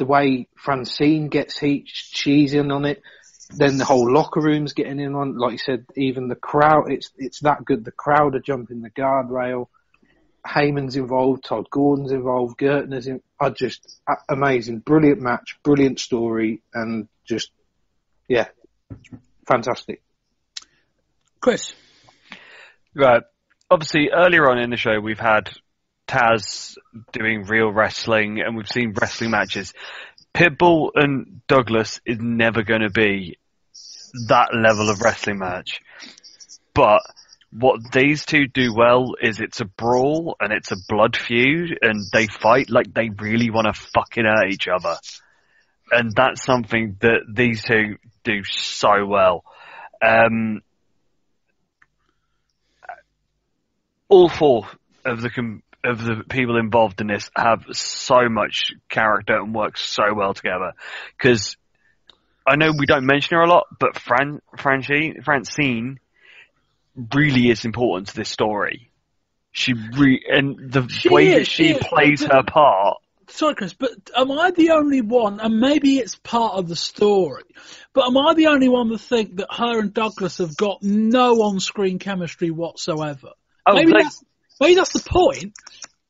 way Francine gets heat, she's in on it. Then the whole locker room's getting in on, like you said, even the crowd, it's that good. The crowd are jumping the guardrail. Heyman's involved, Todd Gordon's involved, Gertner's in. Amazing, brilliant match, brilliant story, and just, yeah, fantastic. Chris. Right. Obviously, earlier on in the show, we've had Taz doing real wrestling, and we've seen wrestling matches. Pitbull and Douglas is never going to be that level of wrestling match. But what these two do well is it's a brawl and it's a blood feud, and they fight like they really want to fucking hurt each other. And that's something that these two do so well. All four of the people involved in this have so much character and work so well together. Because I know we don't mention her a lot, but Francine really is important to this story. The way that she plays her part. Sorry, Chris, but am I the only one, and maybe it's part of the story, but am I the only one that think that her and Douglas have got no on-screen chemistry whatsoever? Oh, maybe that's the point,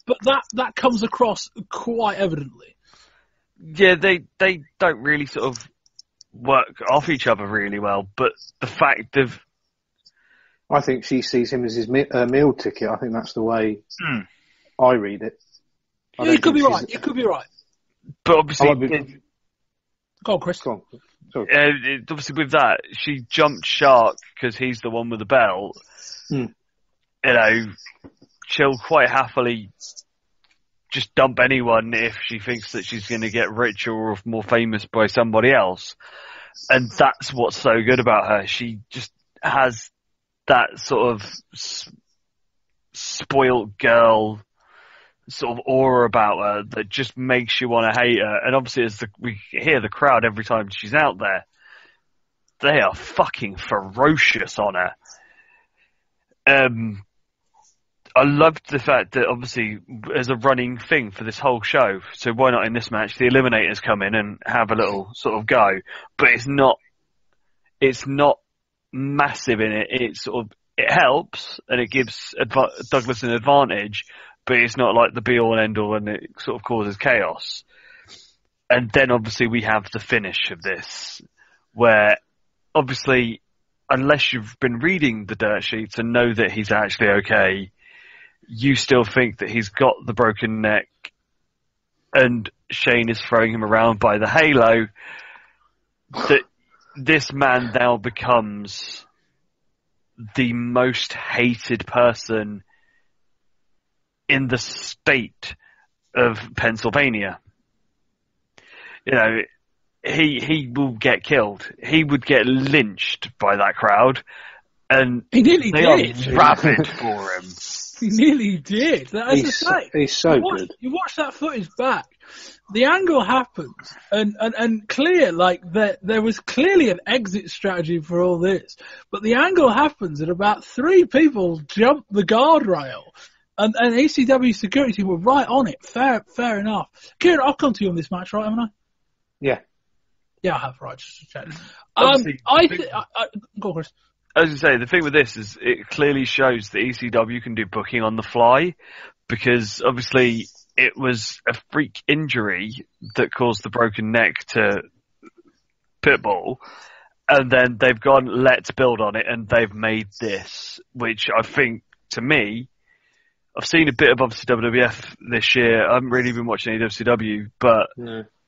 but that comes across quite evidently. Yeah, they don't really sort of work off each other really well, but the fact of... I think she sees him as his meal ticket. I think that's the way I read it. Yeah, you could be right. You could be right. But obviously... Go on, Chris. Go on. Sorry. Obviously with that, she jumped shark because he's the one with the belt. You know, she'll quite happily just dump anyone if she thinks that she's going to get richer or more famous by somebody else. And that's what's so good about her. She just has that sort of spoiled girl sort of aura about her that just makes you want to hate her. And obviously, as we hear the crowd every time she's out there, they are fucking ferocious on her. I loved the fact that obviously as a running thing for this whole show, so why not in this match, the Eliminators come in and have a little sort of go, but it's not massive in it. It helps and it gives Douglas an advantage, but it's not like the be all and end all, and it sort of causes chaos. And then obviously we have the finish of this, where obviously unless you've been reading the dirt sheets and know that he's actually okay, you still think that he's got the broken neck and Shane is throwing him around by the halo, that this man now becomes the most hated person in the state of Pennsylvania. You know, he will get killed. He would get lynched by that crowd, and he nearly did. Rabid for him. He nearly did. He's so good. You watch that footage back. The angle happens, and clear, like there was clearly an exit strategy for all this. But the angle happens, and about 3 people jump the guardrail, and ECW security were right on it. Fair enough. Kieran, I'll come to you on this match, right? Haven't I? Yeah. Yeah, I have. Right, just to check. Go on, Chris. As you say, the thing with this is it clearly shows that ECW can do booking on the fly, because obviously it was a freak injury that caused the broken neck to Pitbull, and then they've gone, let's build on it, and they've made this, which I think, to me, I've seen a bit of obviously WWF this year. I haven't really been watching any WCW, but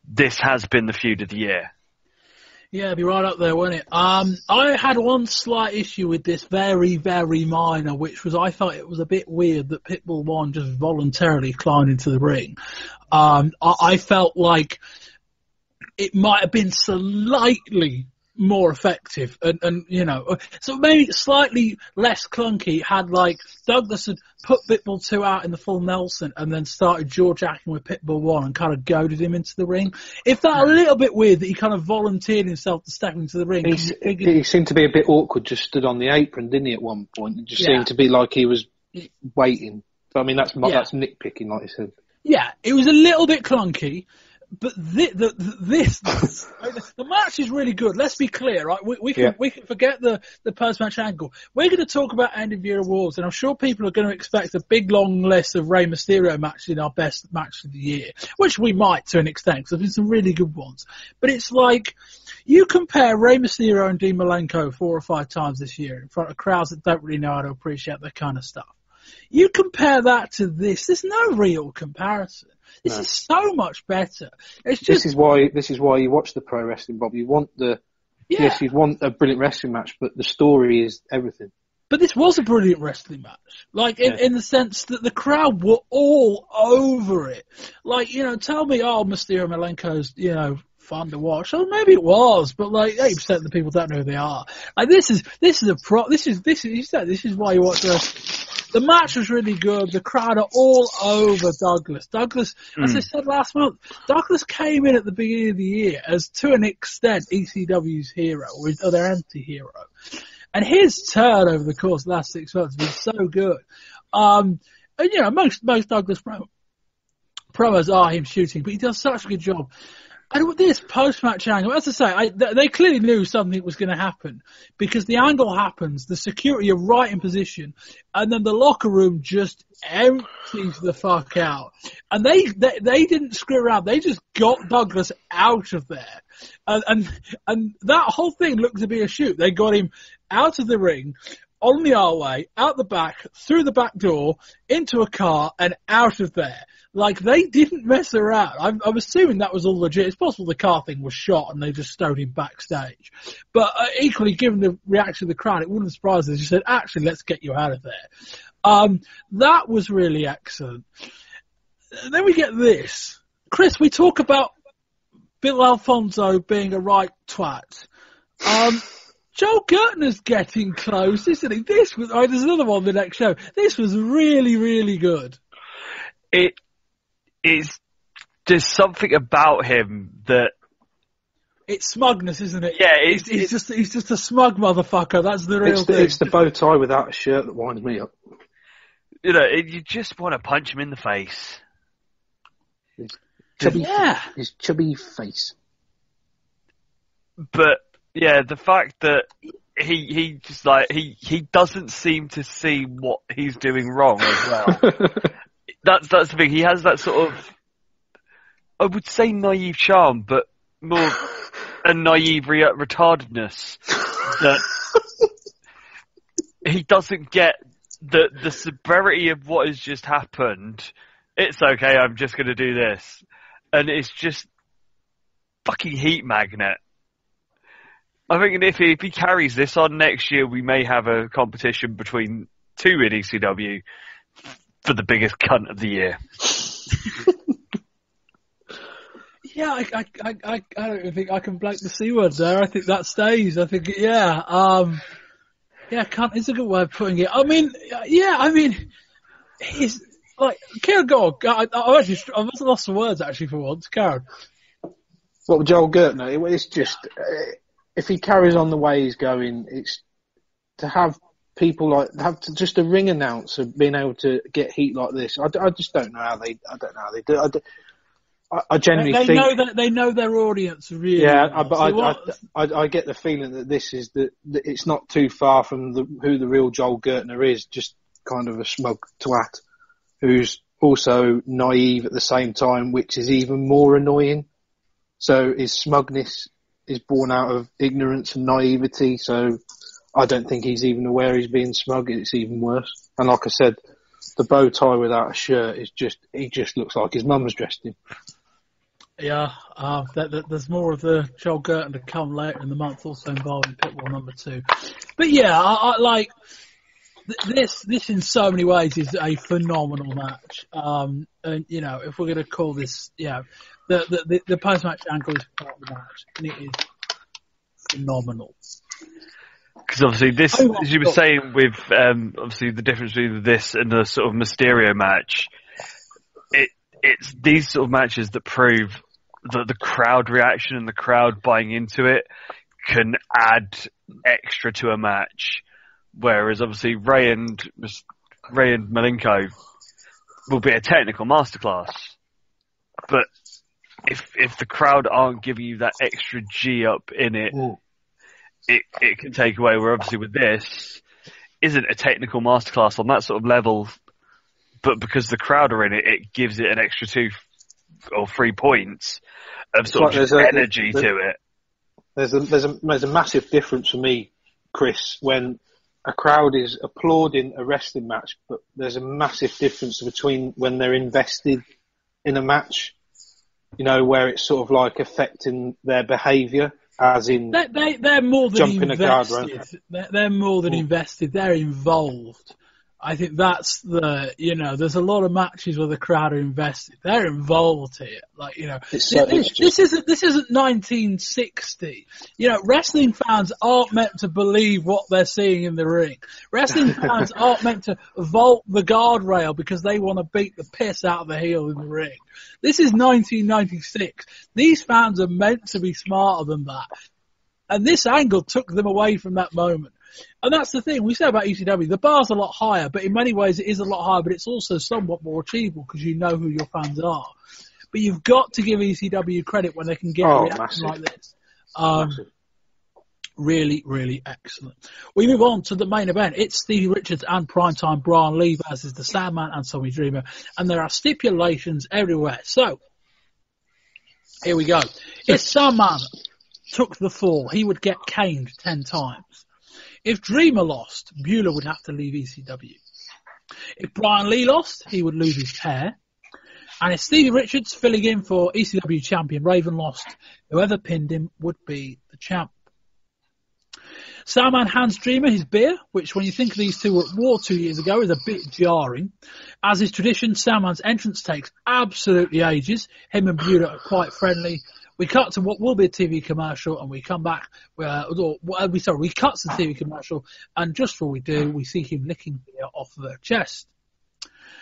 this has been the feud of the year. Yeah, it'd be right up there, wouldn't it? I had one slight issue with this, very, very minor, which was I thought it was a bit weird that Pitbull 1 just voluntarily climbed into the ring. I felt like it might have been slightly more effective and you know, so maybe slightly less clunky had like Douglas had put Pitbull 2 out in the full Nelson and then started jaw-jacking with Pitbull 1 and kind of goaded him into the ring. It felt a little bit weird that he kind of volunteered himself to step into the ring. He seemed to be a bit awkward, just stood on the apron, didn't he, at one point? It just seemed to be like he was waiting. But I mean, that's nitpicking, like you said. Yeah, it was a little bit clunky. But the match is really good. Let's be clear, right? We can forget the post-match angle. We're going to talk about end of year awards, and I'm sure people are going to expect a big long list of Rey Mysterio matches in our best match of the year, which we might to an extent, because there've been some really good ones. But it's like you compare Rey Mysterio and Dean Malenko 4 or 5 times this year in front of crowds that don't really know how to appreciate that kind of stuff. You compare that to this. There's no real comparison. This is so much better. It's just, this is why you watch the pro wrestling, Bob. You want yes, you want a brilliant wrestling match, but the story is everything. But this was a brilliant wrestling match. Like, in the sense that the crowd were all over it. Like, you know, tell me, Mysterio Malenko's, you know, fun to watch. Oh, maybe it was, but like 80% of the people don't know who they are. Like, this is why you watch the match was really good. The crowd are all over Douglas. Douglas, as I said last month, Douglas came in at the beginning of the year as, to an extent, ECW's hero, or their anti-hero. And his turn over the course of the last 6 months has been so good. And, you know, most Douglas promos are him shooting, but he does such a good job. And with this post-match angle, as I say, they clearly knew something was going to happen, because the angle happens, the security are right in position, and then the locker room just empties the fuck out. And they didn't screw around. They just got Douglas out of there. And that whole thing looked to be a shoot. They got him out of the ring, on the R-way, out the back, through the back door, into a car, and out of there. Like, they didn't mess around. I'm assuming that was all legit. It's possible the car thing was shot and they just stowed him backstage. But equally, given the reaction of the crowd, it wouldn't surprise us. He said, actually, let's get you out of there. That was really excellent. Then we get this. Chris, we talk about Bill Alfonso being a right twat. Joel Gertner's getting close, isn't he? There's another one the next show. This was really, really good. There's something about him that... It's smugness, isn't it? Yeah, he's just a smug motherfucker. That's the real thing. It's the bow tie without a shirt that winds me up. You know, you just want to punch him in the face. His chubby face. But yeah, the fact that he just like he doesn't seem to see what he's doing wrong as well. That's the thing. He has that sort of, I would say, naive charm, but more a naive retardedness that He doesn't get the severity of what has just happened. It's okay, I'm just going to do this. And it's just fucking heat magnet. I think if he carries this on next year, we may have a competition between two in ECW for the biggest cunt of the year. Yeah, I don't think I can blank the C word there. I think that stays. I think, cunt is a good way of putting it. I mean, he's like, Kieran, go on. I've lost the words actually for once. Kieran. What with Joel Gertner? It's just, if he carries on the way he's going, it's to have people just a ring announcer being able to get heat like this. I just don't know how they do it. I genuinely think they know their audience really. Yeah, but I get the feeling that this is that it's not too far from who the real Joel Gertner is. Just kind of a smug twat who's also naive at the same time, which is even more annoying. So his smugness is born out of ignorance and naivety. So I don't think he's even aware he's being smug. It's even worse. And like I said, the bow tie without a shirt is he just looks like his mum's dressed him. Yeah, there's more of the Joel Gertner to come later in the month, also involving Pitbull number 2. But yeah, I like this in so many ways is a phenomenal match. And you know, if we're going to call this, the post-match angle is part of the match, and it is phenomenal. Because obviously this, as you were saying, with obviously the difference between this and the sort of Mysterio match, it's these sort of matches that prove that the crowd reaction and the crowd buying into it can add extra to a match. Whereas obviously Ray and Malenko will be a technical masterclass, but if the crowd aren't giving you that extra G up in it, it can take away. Where obviously with this isn't a technical masterclass on that sort of level, but because the crowd are in it, it gives it an extra 2 or 3 points of sort of energy to it. There's a massive difference for me, Chris, when a crowd is applauding a wrestling match, but there's a massive difference between when they're invested in a match, you know, where it's sort of like affecting their behaviour, as in they're more than jumping invested. a guard. They're more than invested. They're involved. I think that's there's a lot of matches where the crowd are invested. They're involved here. Like, you know, this isn't 1960. You know, wrestling fans aren't meant to believe what they're seeing in the ring. Wrestling fans aren't meant to vault the guardrail because they want to beat the piss out of the heel in the ring. This is 1996. These fans are meant to be smarter than that. And this angle took them away from that moment. And that's the thing we say about ECW. The bar's a lot higher, but in many ways it is a lot higher, but it's also somewhat more achievable because you know who your fans are. But you've got to give ECW credit when they can get a reaction like this. Really, really excellent. We move on to the main event. It's Stevie Richards and Primetime Brian Lee versus the Sandman and Tommy Dreamer. And there are stipulations everywhere. So, here we go. If Sandman took the fall, he would get caned 10 times. If Dreamer lost, Bueller would have to leave ECW. If Brian Lee lost, he would lose his hair. And if Stevie Richards, filling in for ECW champion Raven, lost, whoever pinned him would be the champ. Sandman hands Dreamer his beer, which when you think these two were at war 2 years ago is a bit jarring. As is tradition, Sandman's entrance takes absolutely ages. Him and Bueller are quite friendly. We cut to what will be a TV commercial, and we come back. We cut to the TV commercial, and just before we do, we see him licking beer off their chest.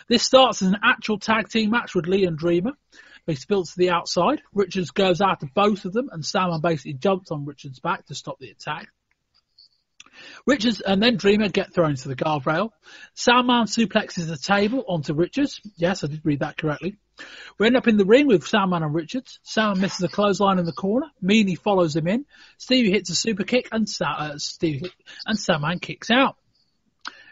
This starts as an actual tag team match with Lee and Dreamer. They spill to the outside. Richards goes after both of them, and Sandman basically jumps on Richards' back to stop the attack. Richards and then Dreamer get thrown to the guardrail. Sandman suplexes the table onto Richards. Yes, I did read that correctly. We end up in the ring with Sandman and Richards. Sandman misses a clothesline in the corner. Meanie follows him in. Stevie hits a super kick and Sandman kicks out.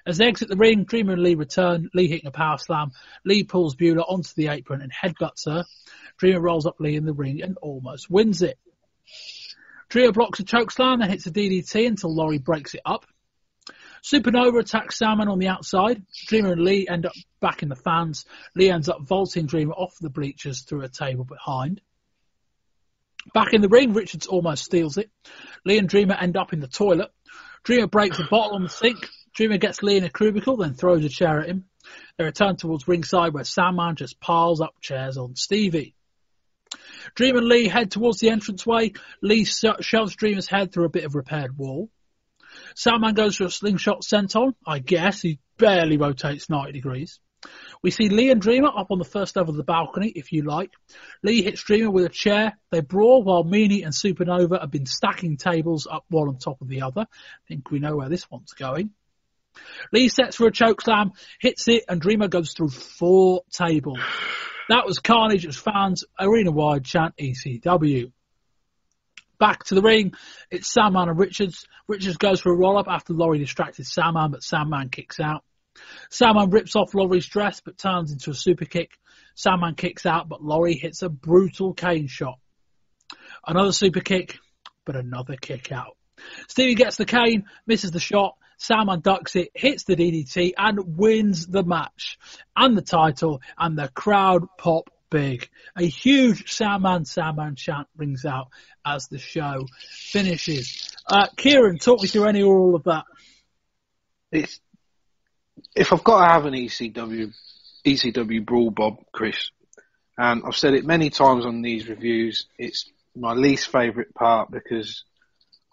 As they exit the ring, Dreamer and Lee return. Lee hitting a power slam. Lee pulls Bueller onto the apron and headbutts her. Dreamer rolls up Lee in the ring and almost wins it. Dreamer blocks a chokeslam and hits a DDT until Laurie breaks it up. Supernova attacks Sandman on the outside. Dreamer and Lee end up back in the fans. Lee ends up vaulting Dreamer off the bleachers through a table behind. Back in the ring, Richards almost steals it. Lee and Dreamer end up in the toilet. Dreamer breaks a bottle on the sink. Dreamer gets Lee in a cubicle, then throws a chair at him. They return towards ringside where Sandman just piles up chairs on Stevie. Dreamer and Lee head towards the entranceway. Lee shoves Dreamer's head through a bit of repaired wall. Sandman goes for a slingshot senton. I guess he barely rotates 90 degrees. We see Lee and Dreamer up on the first level of the balcony, if you like. Lee hits Dreamer with a chair. They brawl while Meanie and Supernova have been stacking tables up one on top of the other. I think we know where this one's going. Lee sets for a chokeslam, hits it, and Dreamer goes through 4 tables. That was carnage as fans arena-wide chant ECW. Back to the ring, it's Sandman and Richards. Richards goes for a roll-up after Laurie distracted Sandman, but Sandman kicks out. Sandman rips off Laurie's dress, but turns into a super kick. Sandman kicks out, but Laurie hits a brutal cane shot. Another super kick, but another kick out. Stevie gets the cane, misses the shot. Sandman ducks it, hits the DDT, and wins the match and the title, and the crowd pop big. A huge Sandman chant rings out as the show finishes. Kieran, talk me through any or all of that. If I've got to have an ECW brawl, Bob, Chris, and I've said it many times on these reviews, it's my least favourite part because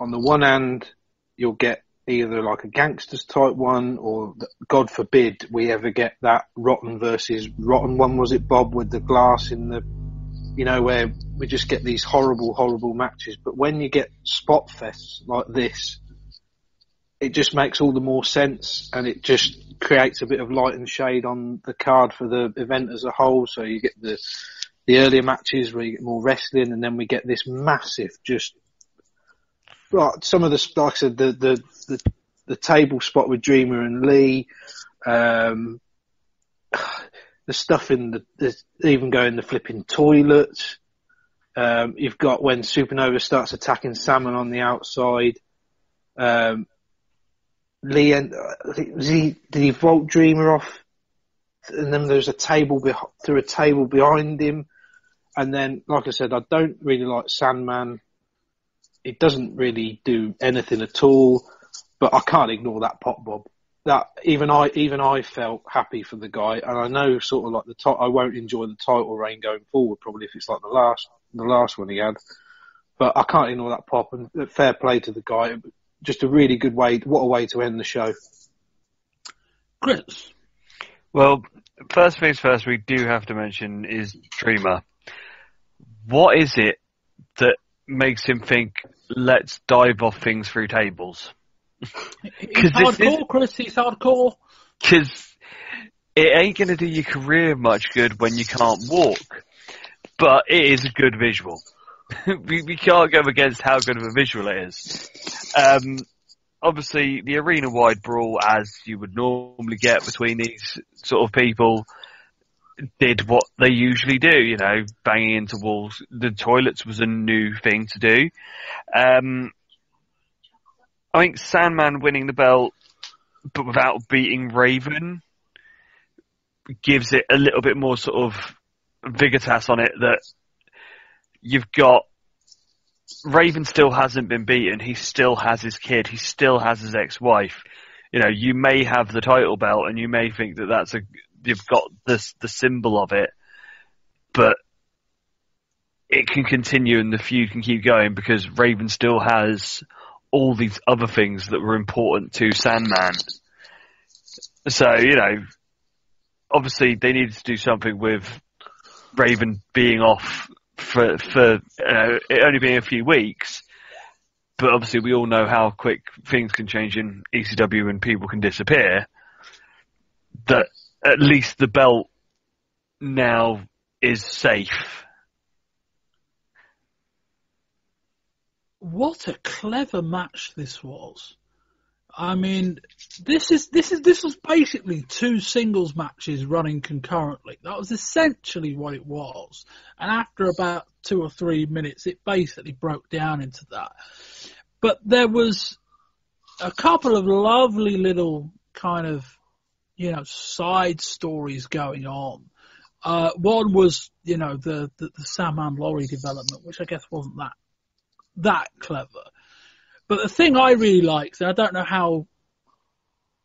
on the one hand, you'll get either like a gangsters type one or, God forbid, we ever get that Rotten versus Rotten one, was it, Bob, with the glass in the, where we just get these horrible, horrible matches. But when you get spot fests like this, it just makes all the more sense and it just creates a bit of light and shade on the card for the event as a whole. So you get the earlier matches where you get more wrestling, and then we get this massive just, right, some of the, like I said, the table spot with Dreamer and Lee, the stuff in even going the flipping toilet. You've got when Supernova starts attacking Salmon on the outside. Lee did he vault Dreamer off? And then there's a table through a table behind him. And then, like I said, I don't really like Sandman. It doesn't really do anything at all, but I can't ignore that pop, Bob. That even I felt happy for the guy, and I know sort of like I won't enjoy the title reign going forward, probably if it's like the last one he had. But I can't ignore that pop, and fair play to the guy. Just a really good way. What a way to end the show, Chris. Well, first things first, we do have to mention is Dreamer. What is it that makes him think, let's dive off things through tables? He's hardcore, Chris. He's hardcore. Because it ain't going to do your career much good when you can't walk. But it is a good visual. we can't go against how good of a visual it is. Obviously, the arena-wide brawl, as you would normally get between these sort of people, did what they usually do, banging into walls. The toilets was a new thing to do. I think Sandman winning the belt, but without beating Raven, gives it a little bit more sort of vigitas on it, that you've got Raven still hasn't been beaten. He still has his kid. He still has his ex-wife. You may have the title belt and you may think that you've got the symbol of it, but it can continue and the feud can keep going because Raven still has all these other things that were important to Sandman. So, obviously they needed to do something with Raven being off for it only being a few weeks, but obviously we all know how quick things can change in ECW and people can disappear. That at least the belt now is safe. What a clever match this was. I mean, this was basically two singles matches running concurrently. That was essentially what it was. And after about 2 or 3 minutes, it basically broke down into that. But there was a couple of lovely little kind of, side stories going on. One was, the Sam Laurie development, which I guess wasn't that clever. But the thing I really liked, and I don't know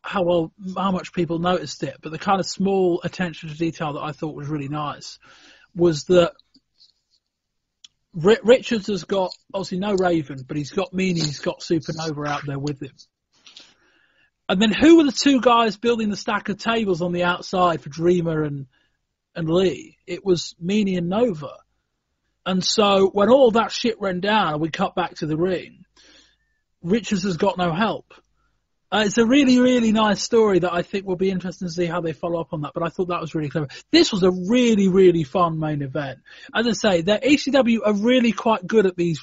how much people noticed it, but the kind of small attention to detail that I thought was really nice was that Richards has got, obviously no Raven, but he's got Meanie, he's got Supernova out there with him. And then who were the two guys building the stack of tables on the outside for Dreamer and Lee? It was Meanie and Nova. And so when all that shit ran down and we cut back to the ring, Richards has got no help. It's a really, really nice story that I think will be interesting to see how they follow up on that, but I thought that was really clever. This was a really, really fun main event. As I say, the ECW are really quite good at these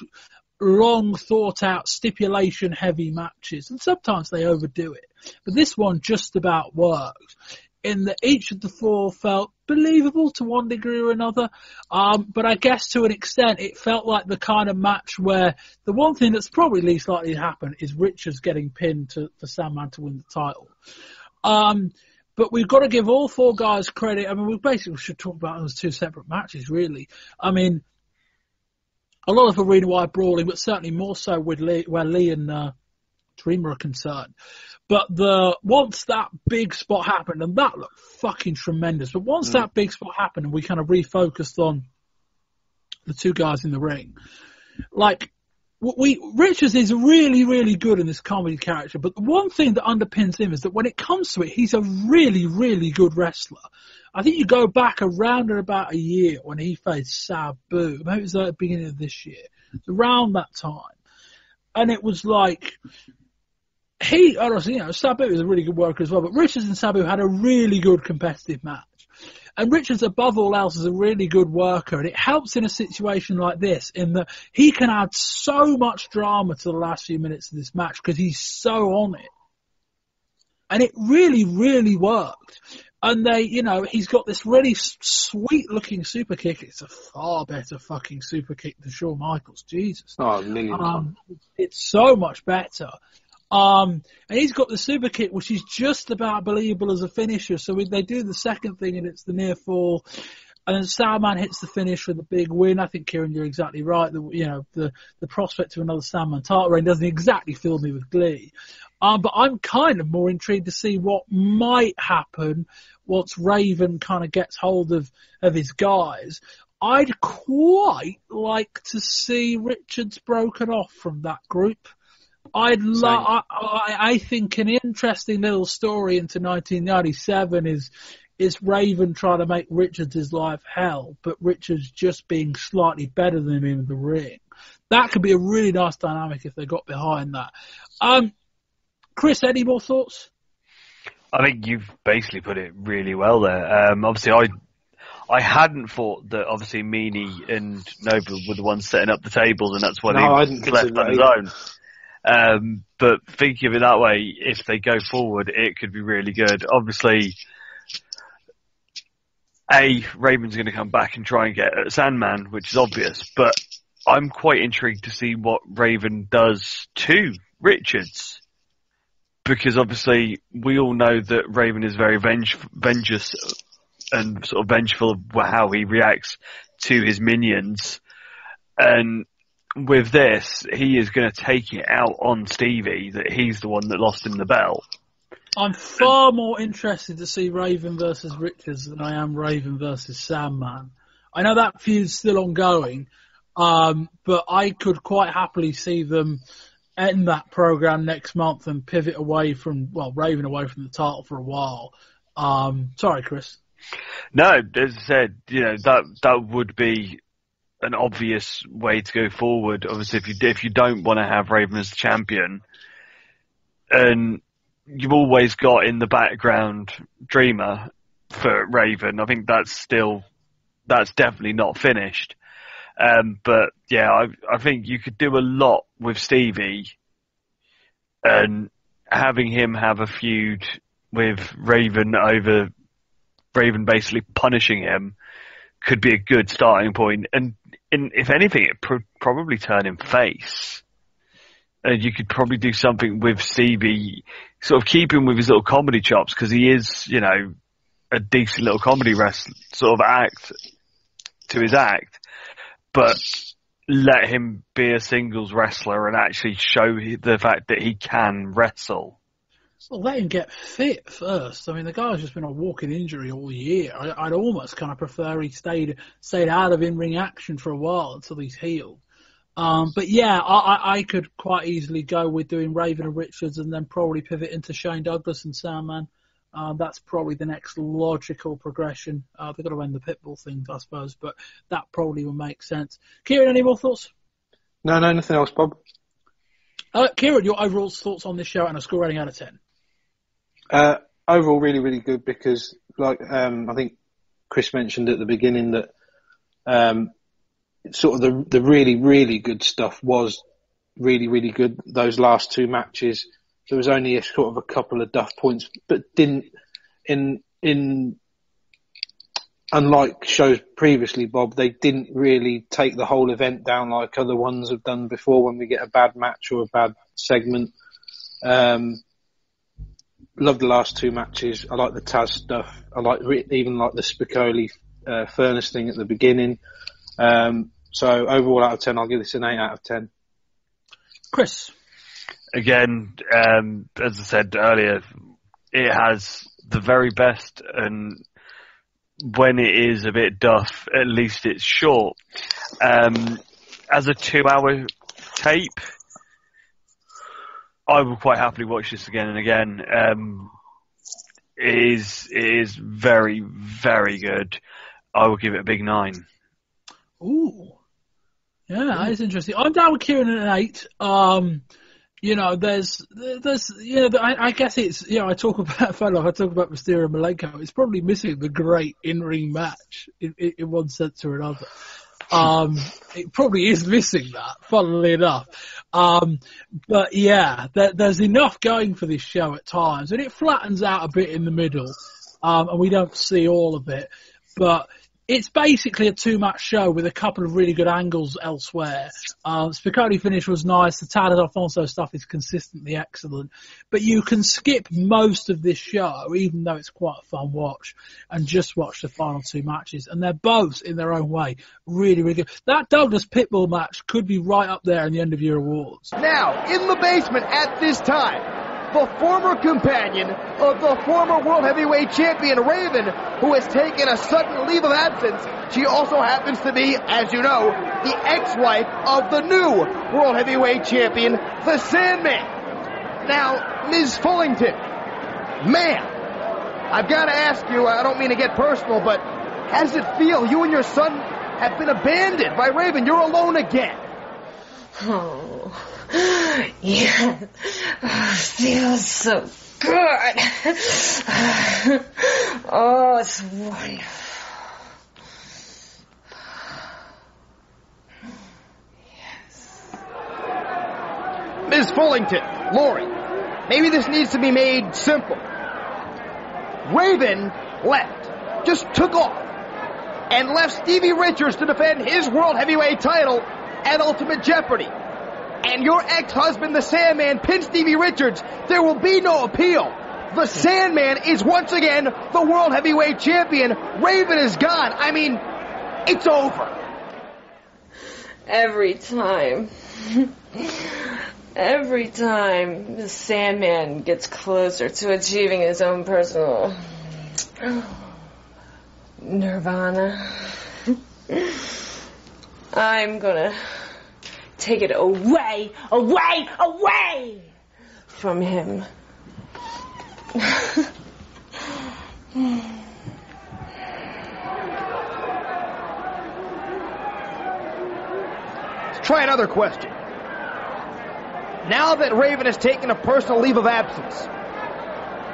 long, thought-out, stipulation-heavy matches, and sometimes they overdo it. But this one just about worked, in that each of the four felt believable to one degree or another. But I guess to an extent it felt like the kind of match where the one thing that's probably least likely to happen is Richards getting pinned for Sandman to win the title. But we've got to give all four guys credit. I mean, we basically should talk about them as two separate matches, really. I mean, a lot of arena-wide brawling, but certainly more so with where Lee and Dreamer are concerned. But once that big spot happened, and that looked fucking tremendous, but once that big spot happened and we kind of refocused on the two guys in the ring, like, Richards is really, really good in this comedy character, but the one thing that underpins him is that when it comes to it, he's a really, really good wrestler. I think you go back around about a year when he faced Sabu, maybe it was at the beginning of this year, around that time, and it was like, Sabu is a really good worker as well, but Richards and Sabu had a really good competitive match. And Richards, above all else, is a really good worker, and it helps in a situation like this in that he can add so much drama to the last few minutes of this match because he's so on it. And it really, really worked. And he's got this really sweet-looking super kick. It's a far better fucking super kick than Shawn Michaels. Jesus. Oh, a million times. It's so much better. And he's got the super kick, which is just about believable as a finisher. So they do the second thing, and it's the near fall. And then Sandman hits the finish for the big win. I think, Kieran, you're exactly right. The prospect of another Sandman title reign doesn't exactly fill me with glee. But I'm kind of more intrigued to see what might happen once Raven kind of gets hold of his guys. I'd quite like to see Richards broken off from that group. I think an interesting little story into 1997 is Raven trying to make Richards' life hell, but Richards just being slightly better than him in the ring. That could be a really nice dynamic if they got behind that. Chris, any more thoughts? I think you've basically put it really well there. Obviously, I hadn't thought that obviously Meanie and Nova were the ones setting up the tables, and that's why they left on his own. But thinking of it that way, if they go forward, it could be really good. Obviously, Raven's going to come back and try and get at Sandman, which is obvious, but I'm quite intrigued to see what Raven does to Richards. Because obviously, we all know that Raven is very vengeous and sort of vengeful of how he reacts to his minions. And with this, he is going to take it out on Stevie, that he's the one that lost him the belt. I'm far more interested to see Raven versus Richards than I am Raven versus Sandman. I know that feud's still ongoing, but I could quite happily see them end that program next month and pivot away from, Raven away from the title for a while. Sorry, Chris. No, as I said, that would be an obvious way to go forward. Obviously, if you don't want to have Raven as the champion, and you've always got in the background Dreamer for Raven, I think that's definitely not finished. But yeah, I think you could do a lot with Stevie and having him have a feud with Raven over Raven basically punishing him could be a good starting point. And if anything, it probably turn him face. And you could probably do something with Stevie, sort of keep him with his little comedy chops, because he is, you know, a decent little comedy sort of act to his act, but let him be a singles wrestler and actually show the fact that he can wrestle. Well, let him get fit first. I mean, the guy's just been on walking injury all year. I'd almost kind of prefer he stayed out of in-ring action for a while until he's healed. But yeah, I could quite easily go with doing Raven and Richards and then probably pivot into Shane Douglas and Sandman. That's probably the next logical progression. They've got to end the Pitbull thing, I suppose, but that probably will make sense. Kieran, any more thoughts? No, nothing else, Bob. Kieran, your overall thoughts on this show and a score rating out of 10? Overall, really, really good, because, like I think Chris mentioned at the beginning, that sort of the really, really good stuff was really, really good. Those last two matches, there was only a sort of a couple of duff points, but didn't, unlike shows previously, Bob, they didn't really take the whole event down like other ones have done before when we get a bad match or a bad segment. Love the last two matches. I like the Taz stuff. I even like the Spicoli furnace thing at the beginning. So overall, out of 10, I'll give this an 8 out of 10. Chris? Again, as I said earlier, it has the very best, and when it is a bit duff, at least it's short. As a 2-hour tape, I will quite happily watch this again and again. It is very, very good. I will give it a big 9. Ooh. Yeah, that is interesting. I'm down with Kieran at an 8. You know, there's, you know, I guess it's, you know, I talk about Mysterio and Malenko. It's probably missing the great in-ring match in one sense or another. It probably is missing that, funnily enough. But yeah, there's enough going for this show at times, and it flattens out a bit in the middle, and we don't see all of it. But it's basically a 2-match show with a couple of really good angles elsewhere. Spicoli finish was nice. The Tad Alfonso stuff is consistently excellent. But you can skip most of this show, even though it's quite a fun watch, and just watch the final 2 matches. And they're both, in their own way, really, really good. That Douglas Pitbull match could be right up there in the end-of-year awards. Now, in the basement at this time, the former companion of the former World Heavyweight Champion Raven, who has taken a sudden leave of absence. She also happens to be, as you know, the ex-wife of the new World Heavyweight Champion, the Sandman. Now, Ms. Fullington, ma'am, I've got to ask you, I don't mean to get personal, but how does it feel? You and your son have been abandoned by Raven. You're alone again. Oh, yeah, feels so good. Oh, it's wonderful. Yes. Ms. Fullington, Lori, maybe this needs to be made simple. Raven left, just took off, and left Stevie Richards to defend his World Heavyweight title at Ultimate Jeopardy. And your ex-husband, the Sandman, pinned Stevie Richards. There will be no appeal. The Sandman is once again the World Heavyweight Champion. Raven is gone. I mean, it's over. Every time the Sandman gets closer to achieving his own personal nirvana, I'm gonna take it away from him. Let's try another question. Now that Raven has taken a personal leave of absence,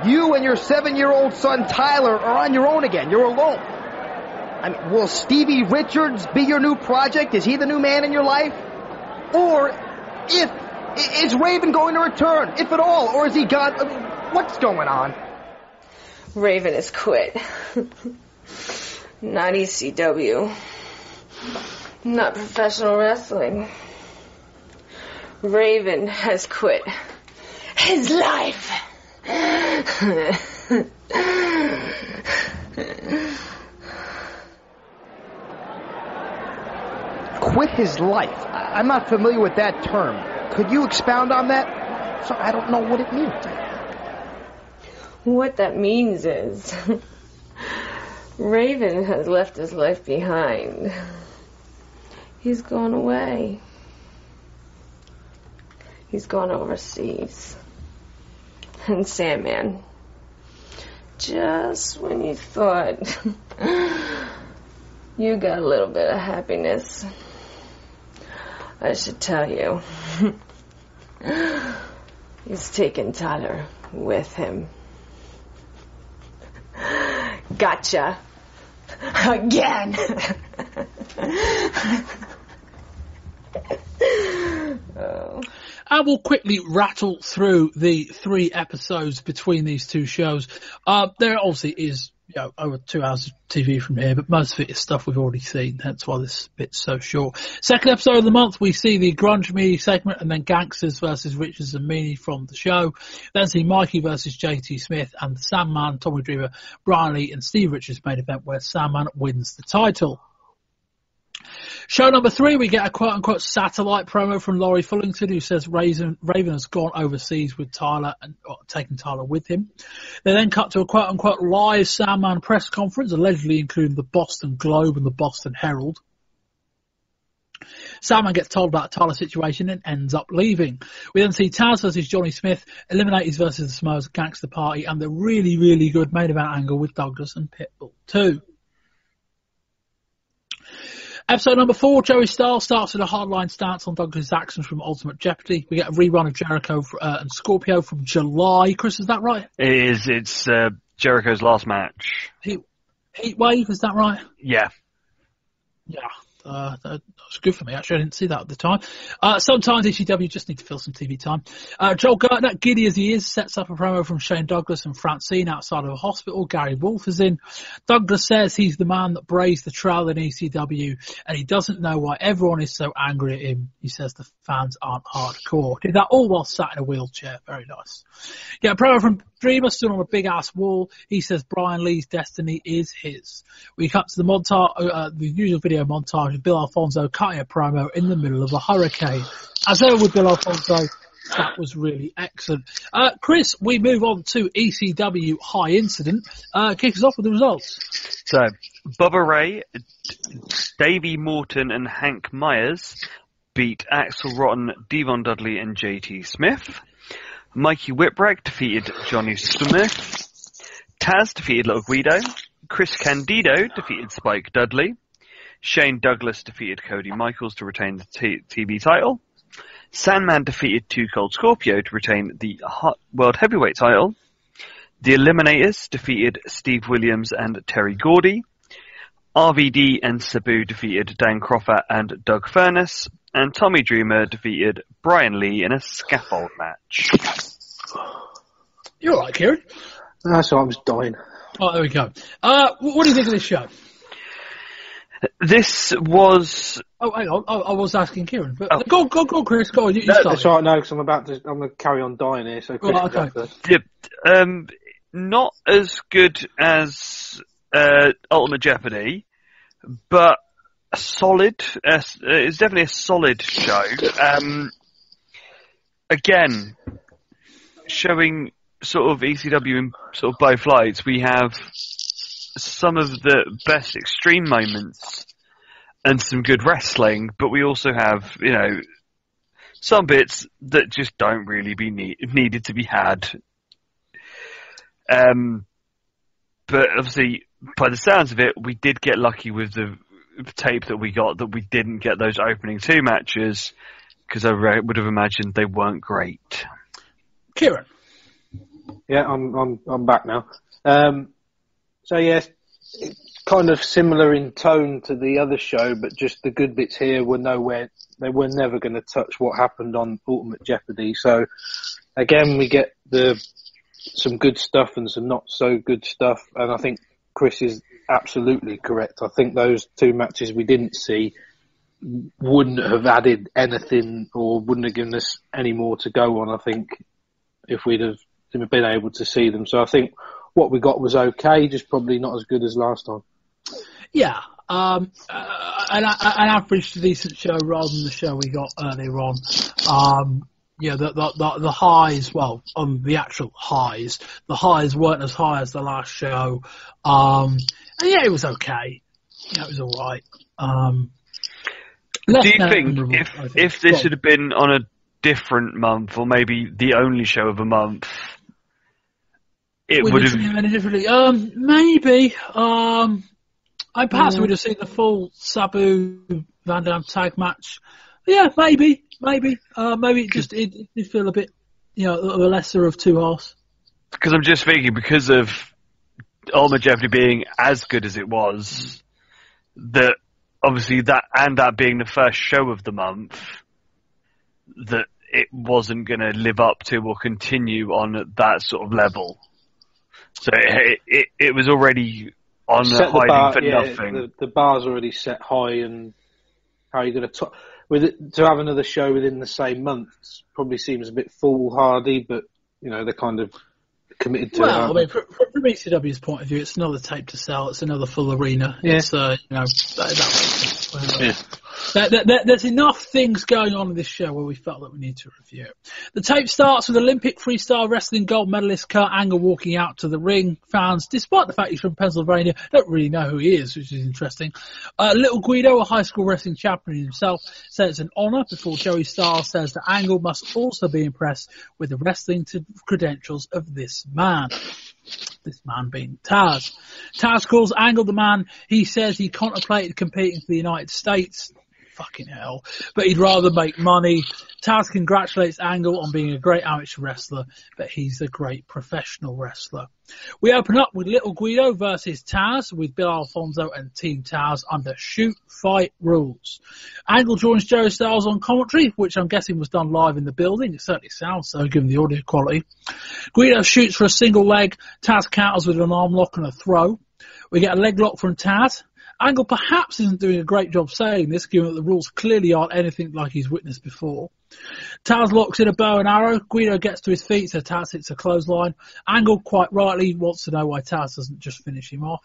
you and your 7-year-old son Tyler are on your own again. You're alone. I mean, will Stevie Richards be your new project? Is he the new man in your life? Or if Is Raven going to return, if at all, or is he gone? What's going on? Raven has quit. Not ECW. Not professional wrestling. Raven has quit his life. Quit his life? I'm not familiar with that term. Could you expound on that? So I don't know what it means. What that means is Raven has left his life behind. He's gone away. He's gone overseas. And Sandman, just when you thought you got a little bit of happiness, I should tell you, he's taken Tyler with him. Gotcha. Again. Oh. I will quickly rattle through the 3 episodes between these 2 shows. There obviously is over 2 hours of TV from here, but most of it is stuff we've already seen. That's why this bit's so short. Second episode of the month, we see the Grunge Meanie segment, and then Gangsters versus Richards and Meanie from the show. Then see Mikey versus JT Smith and the Sandman, Tommy Dreamer, Brian Lee, and Steve Richards main event where Sandman wins the title. Show number 3, we get a quote-unquote satellite promo from Laurie Fullington, who says Raven has gone overseas with Tyler and taken Tyler with him. They then cut to a quote-unquote live Sandman press conference, allegedly including the Boston Globe and the Boston Herald. Sandman gets told about the Tyler situation and ends up leaving. We then see Taz versus Johnny Smith, Eliminators versus the Samoa's Gangster Party, and the really, really good main event angle with Douglas and Pitbull too. Episode number 4, Joey Styles starts with a hardline stance on Douglas' actions from Ultimate Jeopardy. We get a rerun of Jericho and Scorpio from July. Chris, is that right? It is. It's Jericho's last match. Heat Wave, is that right? Yeah. Yeah. That was good for me, actually. I didn't see that at the time. Sometimes ECW just need to fill some TV time. Joel Gertner, giddy as he is, sets up a promo from Shane Douglas and Francine outside of a hospital. Gary Wolf is in. Douglas says he's the man that brazed the trail in ECW, and he doesn't know why everyone is so angry at him. He says the fans aren't hardcore. Did that all while sat in a wheelchair. Very nice. Yeah, a promo from Dreamer stood on a big-ass wall. He says Brian Lee's destiny is his. We cut to the montage, the usual video montage of Bill Alfonso cutting a promo in the middle of a hurricane. As ever with Bill Alfonso, that was really excellent. Chris, we move on to ECW High Incident. Kick us off with the results. So, Bubba Ray, Davey Morton and Hank Myers beat Axel Rotten, Devon Dudley and JT Smith. Mikey Whipwreck defeated Johnny Smith. Taz defeated Little Guido. Chris Candido defeated Spike Dudley. Shane Douglas defeated Cody Michaels to retain the TV title. Sandman defeated Too Cold Scorpio to retain the World Heavyweight title. The Eliminators defeated Steve Williams and Terry Gordy. RVD and Sabu defeated Dan Crawford and Doug Furness. And Tommy Dreamer defeated Brian Lee in a scaffold match. You're all right, Kieran. That's why I was dying. Oh, there we go. What do you think of this show? This was... Oh, hang on. I was asking Kieran. But Go, Chris. Go on. You start. That's right, no, because I'm going to carry on dying here. So Chris, okay. Yeah, not as good as Ultimate Jeopardy, but a solid. It's definitely a solid show. Again, showing sort of ECW in sort of both lights. We have some of the best extreme moments and some good wrestling, but we also have, some bits that just don't really be needed to be had. But obviously, by the sounds of it, we did get lucky with the tape that we got, that we didn't get those opening 2 matches, because I would have imagined they weren't great. Kieran. Yeah, I'm back now. So yes, kind of similar in tone to the other show, but just the good bits here were nowhere. They were never going to touch what happened on Ultimate Jeopardy. So again, we get some good stuff and some not so good stuff. And I think Chris is absolutely correct. I think those two matches we didn't see wouldn't have added anything or wouldn't have given us any more to go on, I think, if we'd have been able to see them. So I think what we got was okay, just probably not as good as last time. Yeah, an average to decent show rather than the show we got earlier on. The highs, well, on the actual highs, the highs weren't as high as the last show. And yeah, it was okay. Yeah, it was all right. Do you think if this had been on a different month, or maybe the only show of a month, it would have any differently? Maybe. Perhaps we'd have seen the full Sabu Van Dam tag match. Yeah, maybe. Maybe it did feel a bit, a lesser of two halves. Because I'm just thinking, because of Ultimate Jeopardy being as good as it was, that obviously that being the first show of the month, that it wasn't going to live up to or continue on that sort of level. So it was already on hiding for nothing. The bar's already set high, and how are you going to to have another show within the same month probably seems a bit foolhardy, but they're kind of committed to it. Well, I mean, from ECW's point of view, it's another tape to sell. It's another full arena. Yeah. It's that there's enough things going on in this show where we felt that we need to review it. The tape starts with Olympic freestyle wrestling gold medalist Kurt Angle walking out to the ring. Fans, despite the fact he's from Pennsylvania, don't really know who he is, which is interesting. Little Guido, a high school wrestling champion himself, says it's an honour before Joey Styles says that Angle must also be impressed with the wrestling credentials of this man. This man being Taz. Taz calls Angle the man. He says he contemplated competing for the United States. Fucking hell. But he'd rather make money. Taz congratulates Angle on being a great amateur wrestler, but he's a great professional wrestler. We open up with Little Guido versus Taz, with Bill Alfonso and Team Taz under shoot fight rules. Angle joins Joe Styles on commentary, which I'm guessing was done live in the building. It certainly sounds so, given the audio quality. Guido shoots for a single leg. Taz counters with an arm lock and a throw. We get a leg lock from Taz. Angle perhaps isn't doing a great job saying this, given that the rules clearly aren't anything like he's witnessed before. Taz locks in a bow and arrow. Guido gets to his feet, so Taz hits a clothesline. Angle, quite rightly, wants to know why Taz doesn't just finish him off.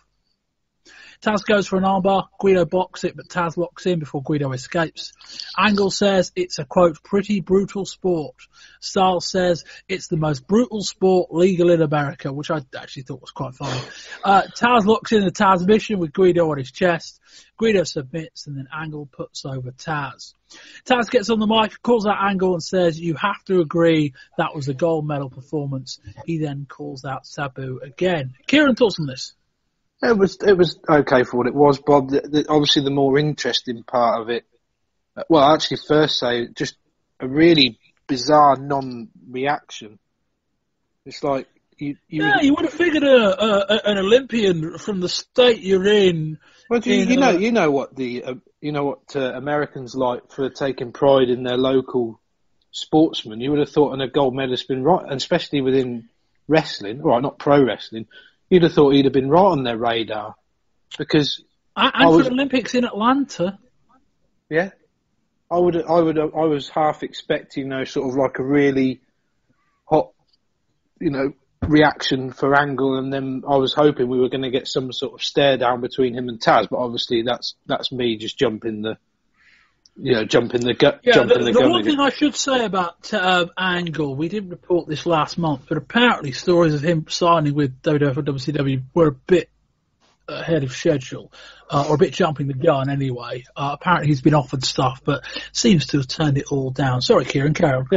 Taz goes for an armbar. Guido blocks it, but Taz locks in before Guido escapes. Angle says it's a, quote, pretty brutal sport. Styles says it's the most brutal sport legal in America, which I actually thought was quite funny. Taz locks in the Taz mission with Guido on his chest. Guido submits, and then Angle puts over Taz. Taz gets on the mic, calls out Angle and says, you have to agree that was a gold medal performance. He then calls out Sabu again. Kieran, thoughts on this? It was okay for what it was, Bob. Obviously, the more interesting part of it, well, I'll actually first say just a really bizarre non-reaction. It's like you would have figured an Olympian from the state you're in. Well, you know what Americans like for taking pride in their local sportsmen. You would have thought a gold medalist been right, and especially within wrestling, all right, not pro wrestling. You'd have thought he'd have been right on their radar, because for the Olympics in Atlanta. Yeah, I was half expecting, sort of like a really hot, reaction for Angle, and then I was hoping we were going to get some sort of stare down between him and Taz. But obviously, that's me just jumping the gun. The one thing I should say about Angle, we didn't report this last month, but apparently stories of him signing with WWF or WCW were a bit ahead of schedule, or a bit jumping the gun anyway. Apparently he's been offered stuff, but seems to have turned it all down. Sorry, Kieran, carry on.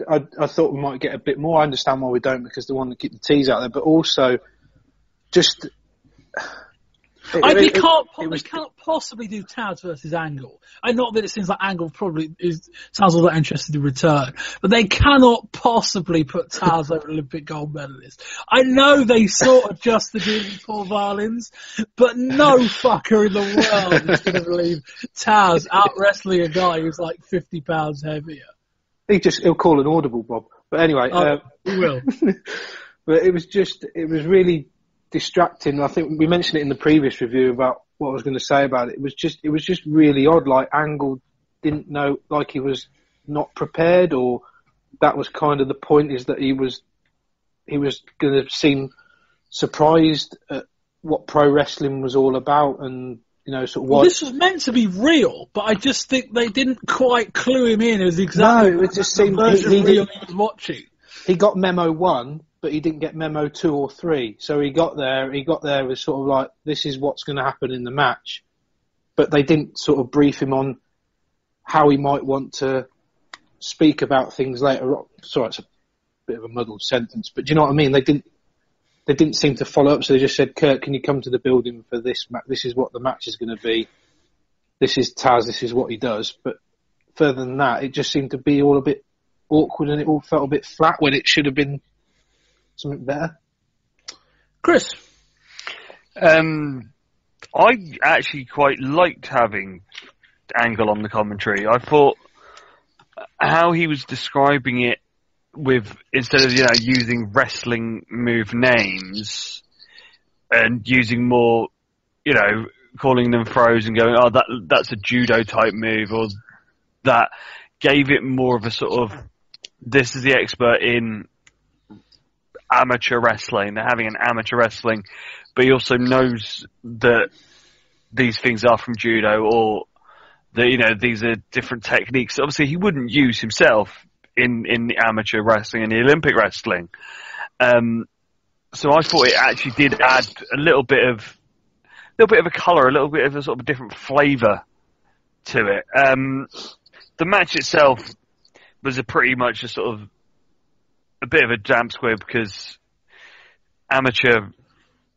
I thought we might get a bit more. I understand why we don't, because they want to keep the tease out there, but also just They can't possibly do Taz versus Angle. I not that it seems like Angle probably sounds all that interested in return, but they cannot possibly put Taz over Olympic gold medalist. I know they sort of just the doing poor violins, but no fucker in the world is going to believe Taz out wrestling a guy who's like 50 pounds heavier. He'll call an audible, Bob. But anyway, he will. But it was really distracting. I think we mentioned it in the previous review about what I was going to say about it. It was just really odd. Like Angle didn't know, like he was not prepared, or that was kind of the point, is that he was going to seem surprised at what pro wrestling was all about, and sort of well, this was meant to be real, but I just think they didn't quite clue him in as exactly it just seemed he was watching. He got memo 1, but he didn't get memo 2 or 3. So he got there with sort of like, this is what's going to happen in the match. But they didn't sort of brief him on how he might want to speak about things later on. Sorry, it's a bit of a muddled sentence, but do you know what I mean? They didn't seem to follow up, so they just said, Kurt, can you come to the building for this match? This is what the match is going to be. This is Taz, this is what he does. But further than that, it just seemed to be all a bit awkward, and it all felt a bit flat when it should have been something better. Chris? I actually quite liked having Angle on the commentary. I thought how he was describing it, with instead of using wrestling move names and using more, calling them throws and going, oh, that's a judo type move, or that gave it more of a sort of, this is the expert in amateur wrestling. They're having an amateur wrestling, but he also knows that these things are from judo, or that these are different techniques. Obviously, he wouldn't use himself in the amateur wrestling and the Olympic wrestling. So I thought it actually did add a little bit of a colour, a little bit of a sort of a different flavour to it. The match itself was pretty much a bit of a damp squib, because amateur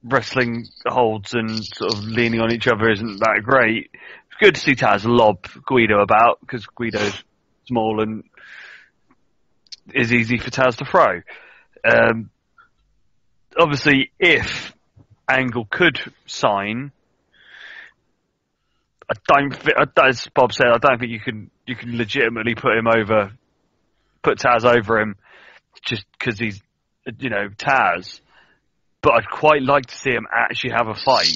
wrestling holds and sort of leaning on each other isn't that great. It's good to see Taz lob Guido about, because Guido's small and is easy for Taz to throw. Obviously, if Angle could sign, as Bob said, I don't think you can legitimately put Taz over him just because he's Taz. But I'd quite like to see him actually have a fight.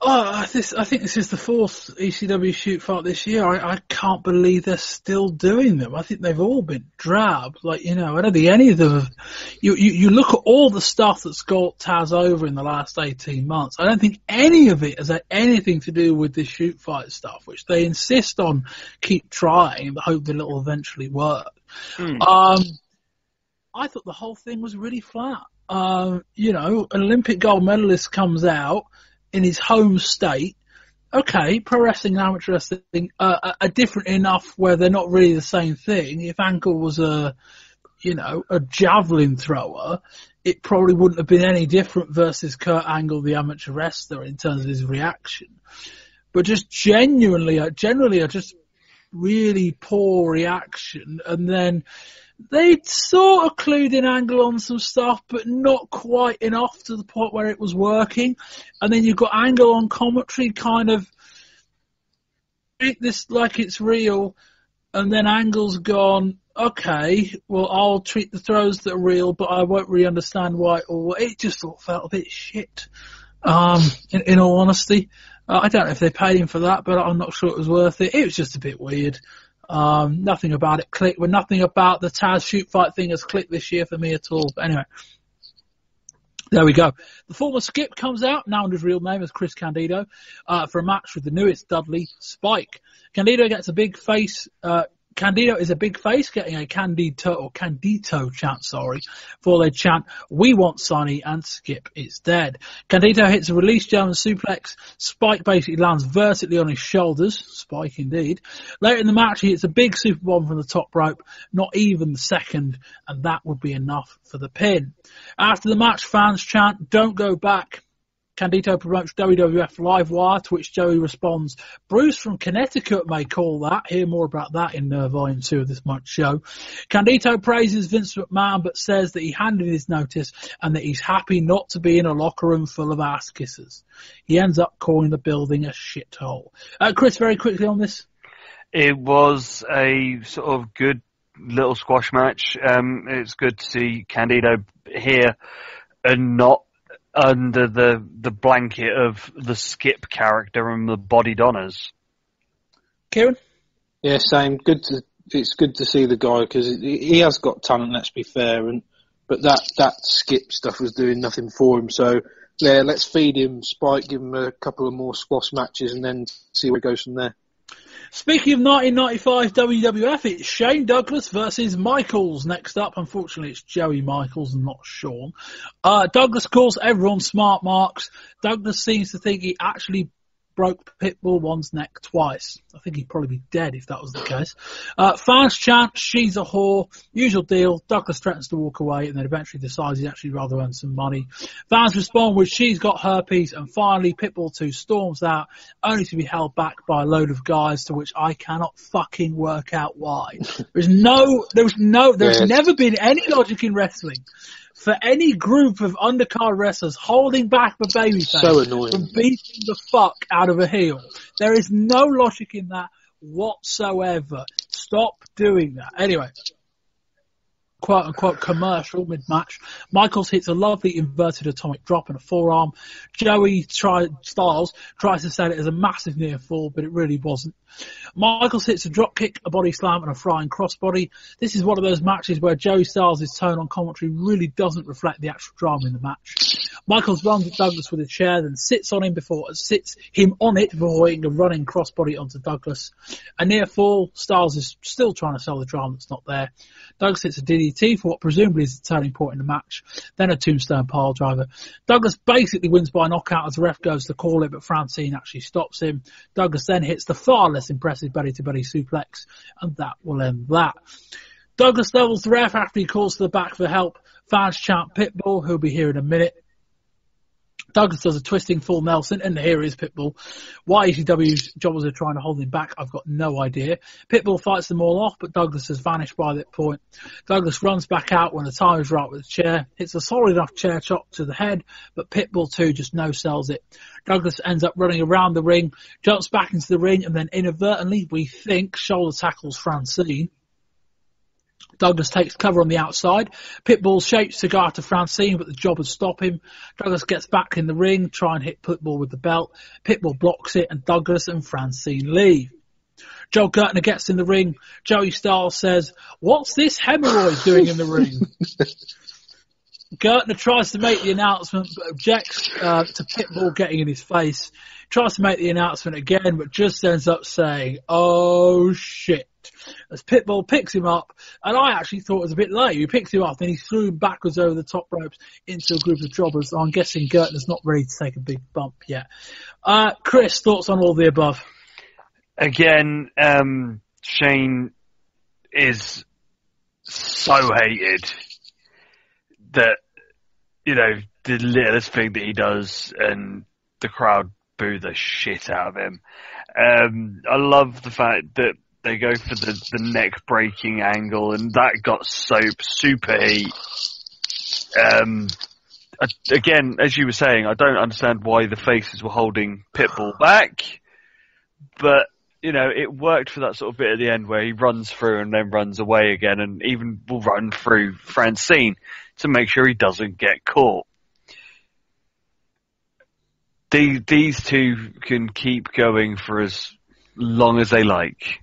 I think this is the 4th ECW shoot fight this year. I can't believe they're still doing them. I think they've all been drab. I don't think any of them have. You look at all the stuff that's got Taz over in the last 18 months. I don't think any of it has had anything to do with this shoot fight stuff, which they insist on keep trying, but hope that it'll eventually work. I thought the whole thing was really flat. An Olympic gold medalist comes out in his home state. Okay, pro wrestling and amateur wrestling are different enough where they're not really the same thing. If Angle was a javelin thrower, it probably wouldn't have been any different versus Kurt Angle, the amateur wrestler, in terms of his reaction. But just generally a just really poor reaction. And then they'd sort of clued in Angle on some stuff, but not quite enough to the point where it was working. And then you've got Angle on commentary kind of treat this like it's real, and then Angle's gone, okay, well, I'll treat the throws that are real, but I won't really understand why. Or it just all felt a bit shit, in all honesty. I don't know if they paid him for that, but I'm not sure it was worth it. It was just a bit weird. Nothing about it clicked. Well, nothing about the Taz shoot fight thing has clicked this year for me at all. But anyway, there we go. The former Skip comes out, now under his real name as Chris Candido, for a match with the newest Dudley Spike. Candido gets a big face. Candido is a big face, getting a Candito chant, for they chant, "We want Sonny," and Skip is dead. Candido hits a release German suplex. Spike basically lands vertically on his shoulders. Spike indeed. Later in the match, he hits a big superbomb from the top rope, not even the second, and that would be enough for the pin. After the match, fans chant, "Don't go back." Candido promotes WWF Livewire, to which Joey responds, Bruce from Connecticut may call that. Hear more about that in Volume 2 of this month's show. Candido praises Vince McMahon, but says that he handed his notice and that he's happy not to be in a locker room full of ass kissers. He ends up calling the building a shithole. Chris, very quickly on this. It was a sort of good little squash match. It's good to see Candido here and not under the blanket of the Skip character and the Body Donners. Kieran? Yeah, same. It's good to see the guy because he has got talent. Let's be fair, but that Skip stuff was doing nothing for him. So yeah, let's feed him Spike, give him a couple of more squash matches, and then see where it goes from there. Speaking of 1995 WWF, it's Shane Douglas versus Michaels next up. Unfortunately, it's Joey Michaels and not Shawn. Douglas calls everyone smart marks. Douglas seems to think he actually broke Pitbull one's neck twice. I think he'd probably be dead if that was the case. Fans chant, she's a whore. Usual deal. Douglas threatens to walk away and then eventually decides he'd actually rather earn some money. Fans respond with she's got herpes, and finally Pitbull 2 storms out, only to be held back by a load of guys, to which I cannot fucking work out why. There's never been any logic in wrestling for any group of undercard wrestlers holding back the babyface from beating the fuck out of a heel. There is no logic in that whatsoever. Stop doing that. Anyway, quote-unquote commercial mid-match. Michaels hits a lovely inverted atomic drop and a forearm. Joey Styles tries to sell it as a massive near fall, but it really wasn't. Michaels hits a drop kick, a body slam, and a flying crossbody. This is one of those matches where Joey Styles' tone on commentary really doesn't reflect the actual drama in the match. Michaels runs at Douglas with a chair, then sits on it before hitting a running crossbody onto Douglas. A near fall. Styles is still trying to sell the drama that's not there. Douglas hits a DDT for what presumably is the turning point in the match, then a tombstone pile driver. Douglas basically wins by knockout as the ref goes to call it, but Francine actually stops him. Douglas then hits the far less impressive belly-to-belly suplex, and that will end that. Douglas levels the ref after he calls to the back for help. Fans chant Pitbull, who'll be here in a minute. Douglas does a twisting full Nelson, and here is Pitbull. Why ECW's jobbers are trying to hold him back, I've got no idea. Pitbull fights them all off, but Douglas has vanished by that point. Douglas runs back out when the time is right with the chair, hits a solid enough chair chop to the head, but Pitbull 2 just no-sells it. Douglas ends up running around the ring, jumps back into the ring, and then inadvertently, we think, shoulder tackles Francine. Douglas takes cover on the outside. Pitbull shapes to go after Francine, but the jobbers stop him. Douglas gets back in the ring, try and hit Pitbull with the belt. Pitbull blocks it, and Douglas and Francine leave. Joe Gertner gets in the ring. Joey Styles says, "What's this hemorrhoid doing in the ring?" Gertner tries to make the announcement, but objects to Pitbull getting in his face. Tries to make the announcement again, but just ends up saying, "Oh shit," as Pitbull picks him up, and I actually thought it was a bit late. He picked him up, then he threw him backwards over the top ropes into a group of jobbers. I'm guessing Gertner's not ready to take a big bump yet. Chris, thoughts on all the above? Again, Shane is so hated that, you know, the littlest thing that he does and the crowd boo the shit out of him. I love the fact that they go for the neck breaking angle, and that got super heat. Again, as you were saying, I don't understand why the faces were holding Pitbull back, but you know, it worked for that sort of bit at the end where he runs through and then runs away again, and even will run through Francine to make sure he doesn't get caught. These two can keep going for as long as they like.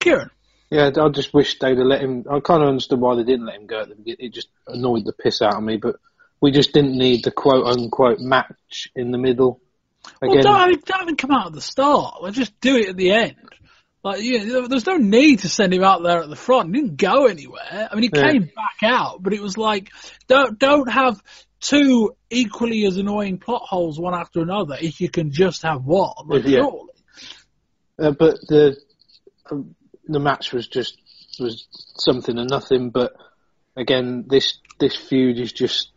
Kieran? Yeah, I just wish they'd have let him. I kind of understood why they didn't let him go. It just annoyed the piss out of me, but we just didn't need the quote-unquote match in the middle. Again, well, don't even come out at the start. Let's just do it at the end. Like, yeah, there's no need to send him out there at the front. He didn't go anywhere. I mean, he came back out, but it was like, don't have two equally as annoying plot holes one after another if you can just have one. Like, surely. But the match was something and nothing. But again, this feud is just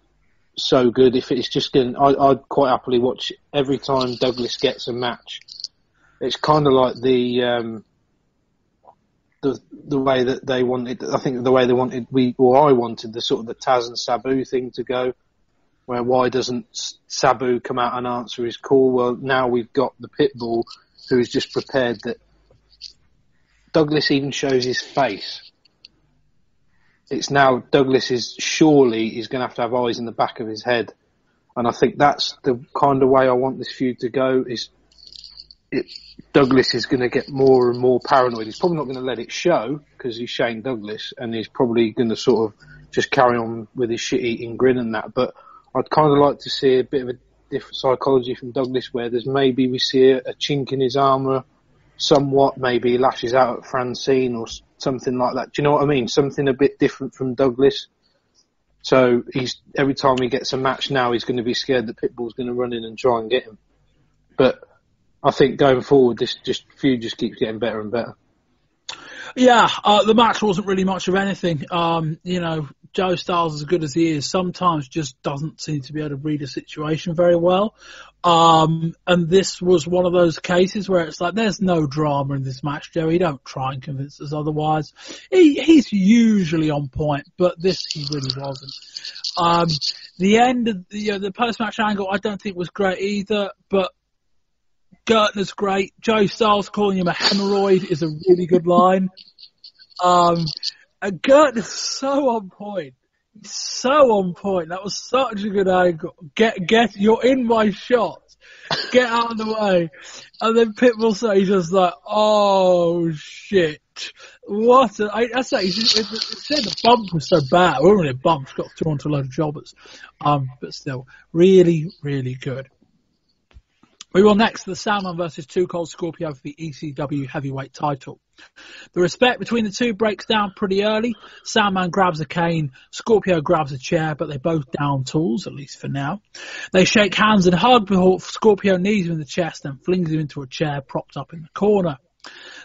so good. If it's just going, I'd quite happily watch every time Douglas gets a match. It's kind of like the way that they wanted. I think the way they wanted I wanted the sort of the Taz and Sabu thing to go. Where why doesn't Sabu come out and answer his call? Well, now we've got the Pitbull who is just prepared that Douglas even shows his face. It's now Douglas is surely he's going to have eyes in the back of his head. And I think that's the kind of way I want this feud to go is Douglas is going to get more and more paranoid. He's probably not going to let it show because he's Shane Douglas and he's probably going to sort of just carry on with his shit-eating grin and that. But I'd kind of like to see a bit of a different psychology from Douglas where there's maybe we see a chink in his armour somewhat, maybe he lashes out at Francine or something like that. Do you know what I mean? Something a bit different from Douglas. So every time he gets a match now, he's going to be scared that Pitbull's going to run in and try and get him. But I think going forward, this feud just keeps getting better and better. Yeah, the match wasn't really much of anything. Joe Styles, as good as he is, sometimes just doesn't seem to be able to read a situation very well. And this was one of those cases where it's like, there's no drama in this match, Joey. Don't try and convince us otherwise. He's usually on point, but this he really wasn't. The end of the post-match angle, I don't think was great either, but Gertner's great. Joe Styles calling him a hemorrhoid is a really good line. And Gertner's so on point. He's so on point. That was such a good angle. Get, you're in my shot. Get out of the way. And then Pitbull says just like, oh shit. What? I say, it said the bump was so bad. It wasn't really a bump. It's got thrown to a load of jobbers. But still, really, really good. We will next to the Sandman versus Too Cold Scorpio for the ECW heavyweight title. The respect between the two breaks down pretty early. Sandman grabs a cane, Scorpio grabs a chair, but they both down tools, at least for now. They shake hands and hug before Scorpio knees him in the chest and flings him into a chair propped up in the corner.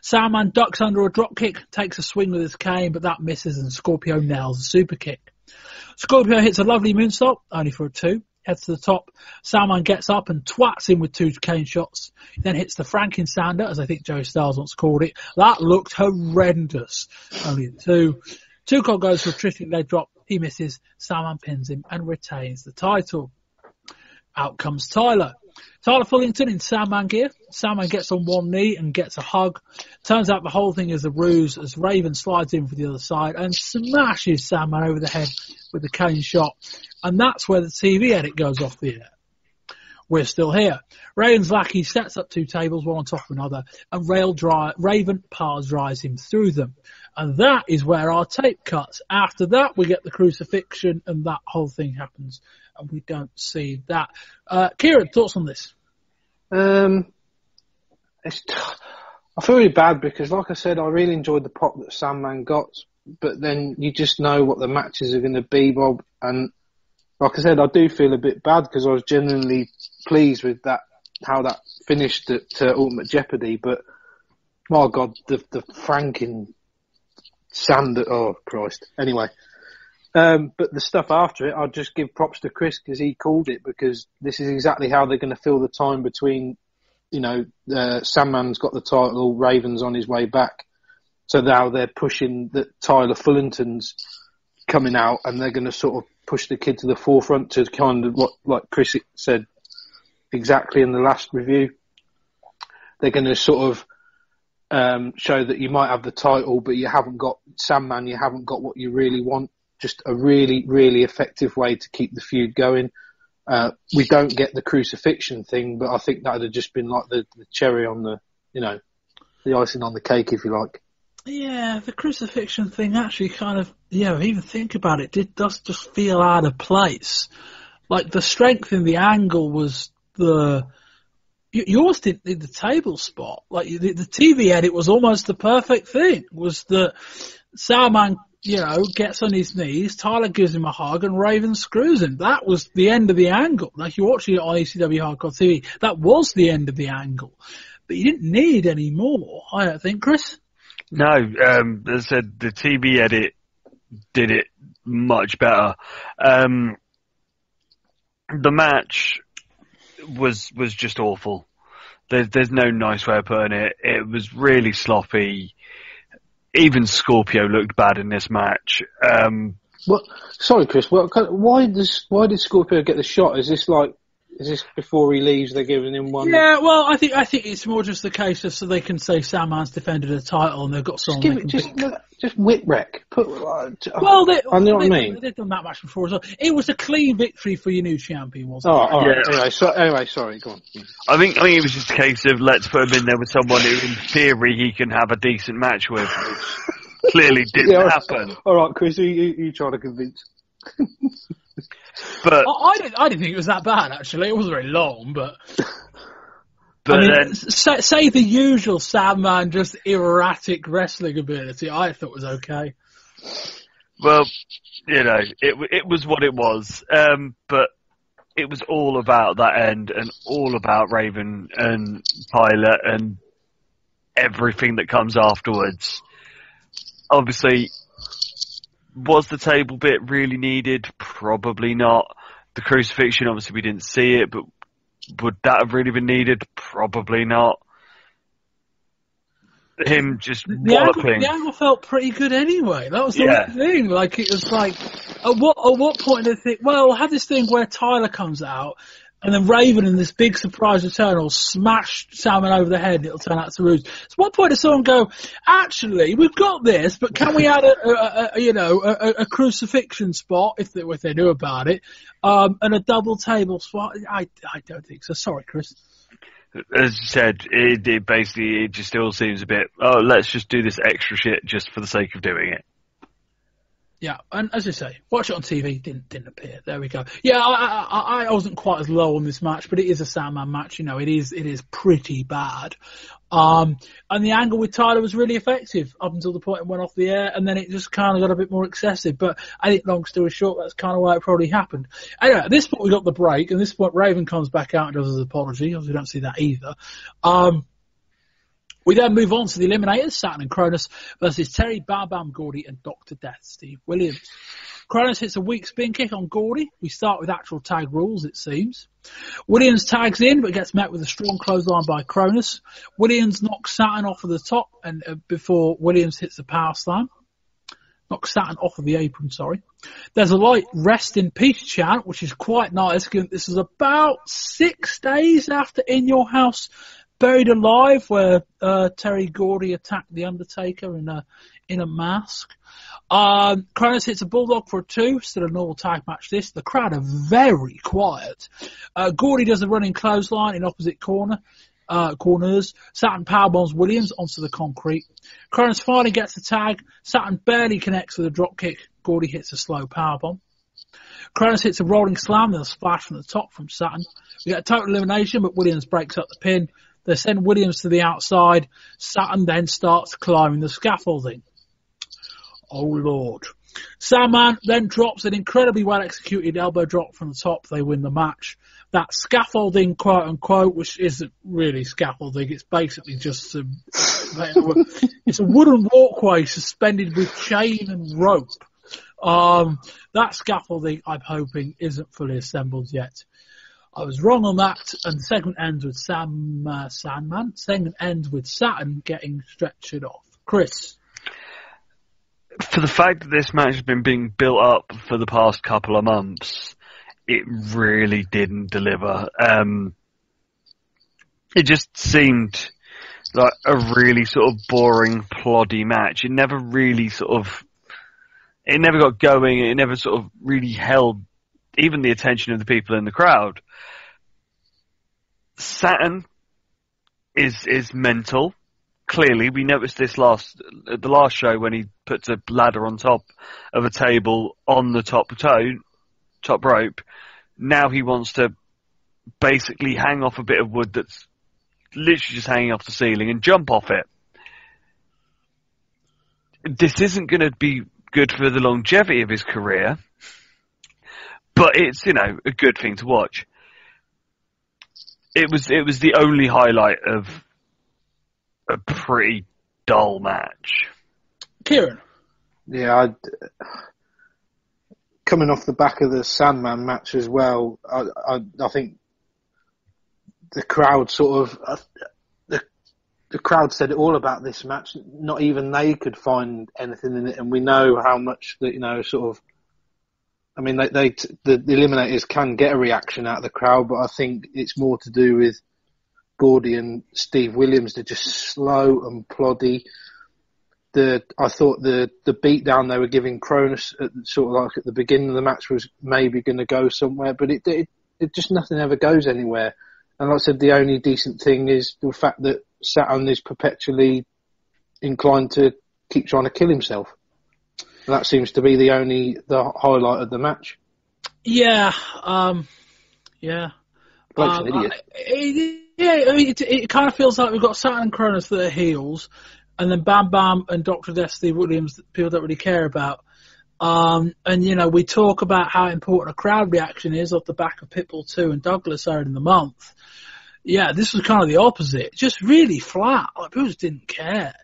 Sandman ducks under a drop kick, takes a swing with his cane, but that misses and Scorpio nails a super kick. Scorpio hits a lovely moonsault, only for a 2. Heads to the top. Sandman gets up and twats him with 2 cane shots. He then hits the Frankensander, as I think Joe Styles once called it. That looked horrendous. Only a 2. Too Cold goes for a tricky leg drop. He misses. Sandman pins him and retains the title. Out comes Tyler. Tyler Fullington in Sandman gear. Sandman gets on one knee and gets a hug. Turns out the whole thing is a ruse as Raven slides in for the other side and smashes Sandman over the head with the cane shot. And that's where the TV edit goes off the air. We're still here. Raven's lackey sets up 2 tables, one on top of another, and Raven power drives him through them. And that is where our tape cuts. After that, we get the crucifixion, and that whole thing happens. And we don't see that. Kieran, thoughts on this? I feel really bad because, like I said, I really enjoyed the pop that Sandman got, but then you just know what the matches are going to be, Bob. And like I said, I do feel a bit bad because I was genuinely pleased with that, how that finished at Ultimate Jeopardy. But my God, the Franken Sander, oh Christ. Anyway. But the stuff after it, I'll just give props to Chris because he called it, because this is exactly how they're going to fill the time between, Sandman's got the title, Raven's on his way back. So now they're pushing that Tyler Fullington's coming out and they're going to sort of push the kid to the forefront to kind of what, like Chris said exactly in the last review. They're going to sort of show that you might have the title, but you haven't got Sandman, you haven't got what you really want. Just a really, really effective way to keep the feud going. We don't get the crucifixion thing, but I think that would have just been like the cherry on the, the icing on the cake, if you like. Yeah, the crucifixion thing actually kind of, even think about it, does just feel out of place. Like the strength in the angle was yours didn't need the table spot. Like the TV edit was almost the perfect thing. Was that Sandman, gets on his knees, Tyler gives him a hug, and Raven screws him. That was the end of the angle. Like, you're watching it on ECW Hardcore TV, that was the end of the angle. But you didn't need any more, I don't think, Chris? No, as I said, the TV edit did it much better. the match was just awful. There's no nice way of putting it. It was really sloppy. Even Scorpio looked bad in this match. Well, sorry, Chris. Why did Scorpio get the shot? Is this before he leaves? They're giving him one. Yeah, well, I think it's more just the case of so they can say Sandman's defended a title and they've got someone. Just whip wreck. I know what I mean. They've done that match before as well. It was a clean victory for your new champion, wasn't Oh, it? all right. Yeah. Anyway, sorry. Go on. I think it was just a case of let's put him in there with someone who, in theory, he can have a decent match with, which clearly didn't happen. All right, Chris, you trying to convince? But I didn't think it was that bad, actually. It wasn't very long, but But I mean, then, say the usual Sandman, just erratic wrestling ability, I thought was okay. well, you know, it was what it was. But it was all about that end and all about Raven and Pilot and everything that comes afterwards. Obviously, was the table bit really needed? Probably not. The crucifixion, obviously we didn't see it, but would that have really been needed? Probably not. Him just walloping. The angle felt pretty good anyway. That was the weird thing. Like, it was like, at what point did they think, well, we'll have this thing where Tyler comes out, and then Raven in this big surprise return will smash Salmon over the head and it'll turn out to Rouge. So what point does someone go, actually, we've got this, but can we add a crucifixion spot, if they knew about it, and a double table spot? I don't think so. Sorry, Chris. As you said, it just still seems a bit, oh, let's just do this extra shit just for the sake of doing it. Yeah, and as I say, watch it on TV, didn't appear. There we go. Yeah, I wasn't quite as low on this match, but it is a Sandman match. You know, it is pretty bad. And the angle with Tyler was really effective up until the point it went off the air, and then it just kind of got a bit more excessive. But I think, long story short, that's kind of why it probably happened. Anyway, at this point we got the break, and at this point Raven comes back out and does his apology. Obviously, we don't see that either. We then move on to the Eliminators, Saturn and Cronus versus Terry, Bam Bam Gordy and Dr. Death, Steve Williams. Cronus hits a weak spin kick on Gordy. We start with actual tag rules, it seems. Williams tags in, but gets met with a strong clothesline by Cronus. Williams knocks Saturn off of the top and before Williams hits the power slam. Knocks Saturn off of the apron, sorry. There's a light rest in peace chant, which is quite nice. This is about 6 days after In Your House Buried Alive, where Terry Gordy attacked The Undertaker in a mask. Cronus hits a Bulldog for a 2, still a normal tag match this. The crowd are very quiet. Gordy does a running clothesline in opposite corners. Saturn powerbombs Williams onto the concrete. Cronus finally gets the tag. Saturn barely connects with a dropkick. Gordy hits a slow powerbomb. Cronus hits a rolling slam, then a splash from the top from Saturn. We get a total elimination, but Williams breaks up the pin. They send Williams to the outside. Saturn then starts climbing the scaffolding. Oh, Lord. Sandman then drops an incredibly well-executed elbow drop from the top. They win the match. That scaffolding, quote-unquote, which isn't really scaffolding. It's basically just it's a wooden walkway suspended with chain and rope. That scaffolding, I'm hoping, isn't fully assembled yet. I was wrong on that, and the segment ends with Sandman. Segment ends with Saturn getting stretchered off. Chris? For the fact that this match has been being built up for the past couple of months, it really didn't deliver. It just seemed like a really sort of boring, ploddy match. It never really it never got going. It never sort of really held even the attention of the people in the crowd. Saturn is mental. Clearly, we noticed this at the last show when he puts a ladder on top of a table on the top rope. Now he wants to basically hang off a bit of wood that's literally just hanging off the ceiling and jump off it. This isn't going to be good for the longevity of his career, but it's, a good thing to watch. It was the only highlight of a pretty dull match. Kieran? Yeah, coming off the back of the Sandman match as well, I think the crowd the crowd said it all about this match. Not even they could find anything in it, and we know how much that sort of. I mean, the Eliminators can get a reaction out of the crowd, but I think it's more to do with Gordy and Steve Williams. They're just slow and ploddy. I thought the beatdown they were giving Cronus at the beginning of the match was maybe going to go somewhere, but it just nothing ever goes anywhere. And like I said, the only decent thing is the fact that Saturn is perpetually inclined to keep trying to kill himself. And that seems to be the highlight of the match. Yeah, Bloke's an idiot. It kind of feels like we've got Saturn and Cronus that are heels, and then Bam Bam and Dr. Destiny Williams that people don't really care about. And we talk about how important a crowd reaction is off the back of Pitbull 2 and Douglas earlier in the month. Yeah, this was kind of the opposite. Just really flat. Like, people just didn't care.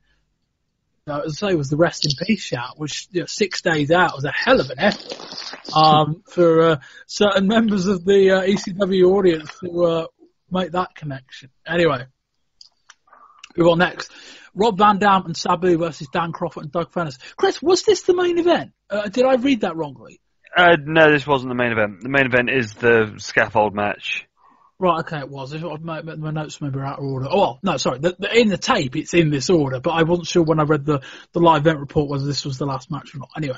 As I say, it was the rest in peace shout, which 6 days out was a hell of an effort for certain members of the ECW audience to make that connection. Anyway, we go next. Rob Van Dam and Sabu versus Dan Crawford and Doug Furnas. Chris, was this the main event? Did I read that wrongly? No, this wasn't the main event. The main event is the Scaffold match. Right, okay, it was. My notes maybe are out of order. Oh, well, no, sorry. In the tape, it's in this order, but I wasn't sure when I read the live event report whether this was the last match or not. Anyway,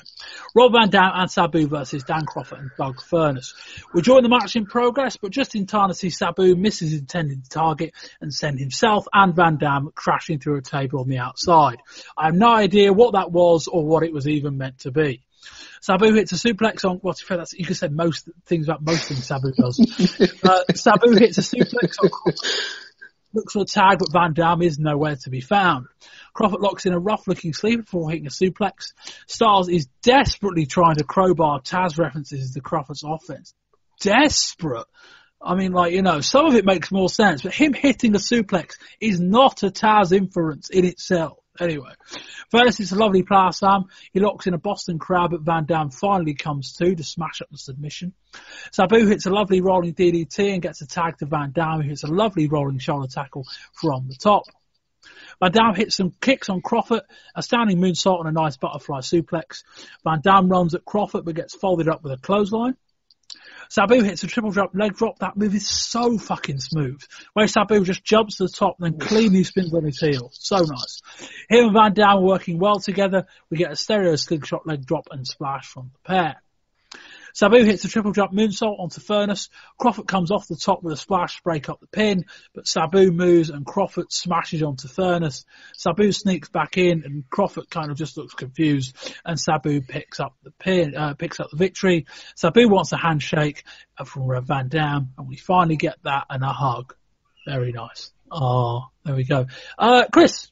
Rob Van Dam and Sabu versus Dan Crawford and Doug Furnas. We join the match in progress, but just in time to see Sabu miss his intended target and send himself and Van Dam crashing through a table on the outside. I have no idea what that was or what it was even meant to be. Sabu hits a suplex on, you could say most things about most things Sabu does. Sabu hits a suplex on Crawford, looks for a tag, but Van Dam is nowhere to be found. Crawford locks in a rough-looking sleeper before hitting a suplex. Styles is desperately trying to crowbar Taz references to Crawford's offense. Desperate. I mean, some of it makes more sense, but him hitting a suplex is not a Taz inference in itself. Anyway, Furnas is a lovely power slam. He locks in a Boston Crab, but Van Dam finally comes to smash up the submission. Sabu hits a lovely rolling DDT and gets a tag to Van Dam, who hits a lovely rolling shoulder tackle from the top. Van Dam hits some kicks on Crawford, a standing moonsault and a nice butterfly suplex. Van Dam runs at Crawford but gets folded up with a clothesline. Sabu hits a triple jump leg drop. That move is so fucking smooth. Where Sabu just jumps to the top and then cleanly spins on his heel. So nice. Him and Van Dam are working well together. We get a stereo slingshot leg drop and splash from the pair. Sabu hits a triple jump moonsault onto Furnas. Crawford comes off the top with a splash to break up the pin, but Sabu moves and Crawford smashes onto Furnas. Sabu sneaks back in and Crawford kind of just looks confused, and Sabu picks up the victory. Sabu wants a handshake from Van Dam, and we finally get that and a hug. Very nice. Oh, there we go. Chris.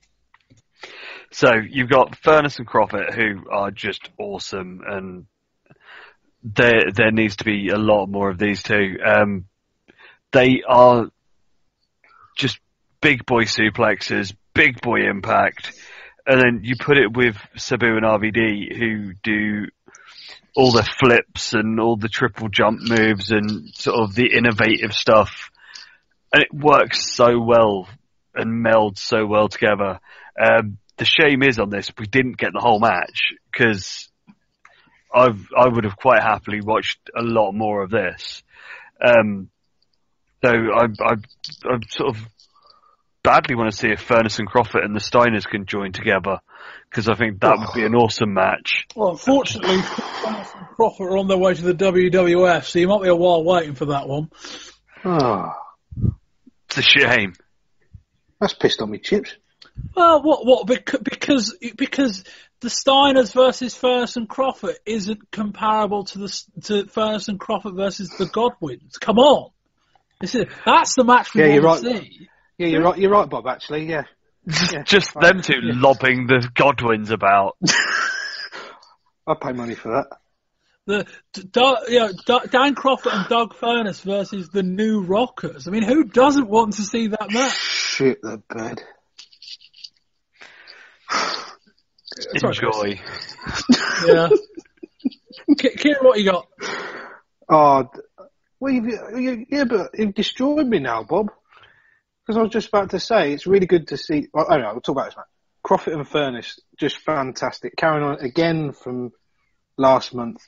So you've got Furnas and Crawford, who are just awesome, and there needs to be a lot more of these two. They are just big boy suplexes, big boy impact, and then you put it with Sabu and RVD, who do all the flips and all the triple jump moves and sort of the innovative stuff, and it works so well and melds so well together. The shame is on this, we didn't get the whole match, because I would have quite happily watched a lot more of this. Though I sort of badly want to see if Furnas and Crawford and the Steiners can join together, because I think that would be an awesome match. Well, unfortunately, Furnas and Crawford are on their way to the WWF, so you might be a while waiting for that one. Oh. It's a shame. That's pissed on me chips. Well, because the Steiners versus Furnas and Crawford isn't comparable to Furnas and Crawford versus the Godwins. Come on, that's the match we want to see. Yeah, you're right. You're right, Bob. Actually, yeah. Just them two lobbing the Godwins about. I'd pay money for that. Dan Crawford and Doug Furnas versus the New Rockers. I mean, who doesn't want to see that match? Shit the bed. Enjoy. Yeah. Kieran, what you got? Oh, well, but you've destroyed me now, Bob. Because I was just about to say, it's really good to see. I don't know, we'll talk about this, man. Croffett and Furness, just fantastic. Carrying on again from last month.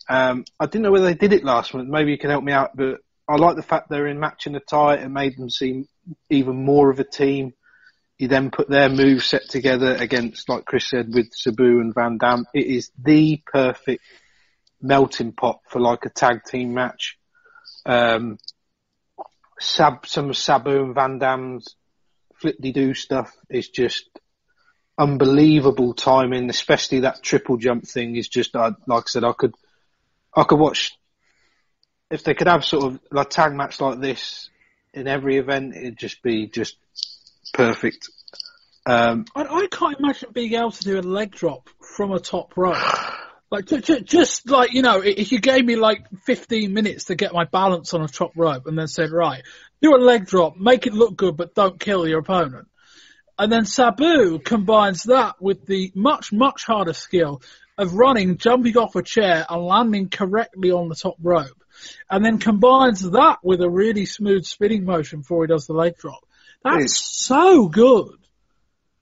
I didn't know whether they did it last month. Maybe you can help me out, but I like the fact they're in matching the tie. It made them seem even more of a team. You then put their moves set together against, like Chris said, with Sabu and Van Dam. It is the perfect melting pot for like a tag team match. Some of Sabu and Van Dam's flip-de-doo stuff is just unbelievable timing, especially that triple jump thing is just, like I said, I could watch, if they could have sort of a tag match like this in every event, it'd just be just perfect. I can't imagine being able to do a leg drop from a top rope. Like, just like, you know, if you gave me like 15 minutes to get my balance on a top rope and then said, right, do a leg drop, make it look good, but don't kill your opponent. And then Sabu combines that with the much, much harder skill of running, jumping off a chair and landing correctly on the top rope. And then combines that with a really smooth spinning motion before he does the leg drop. That's so good.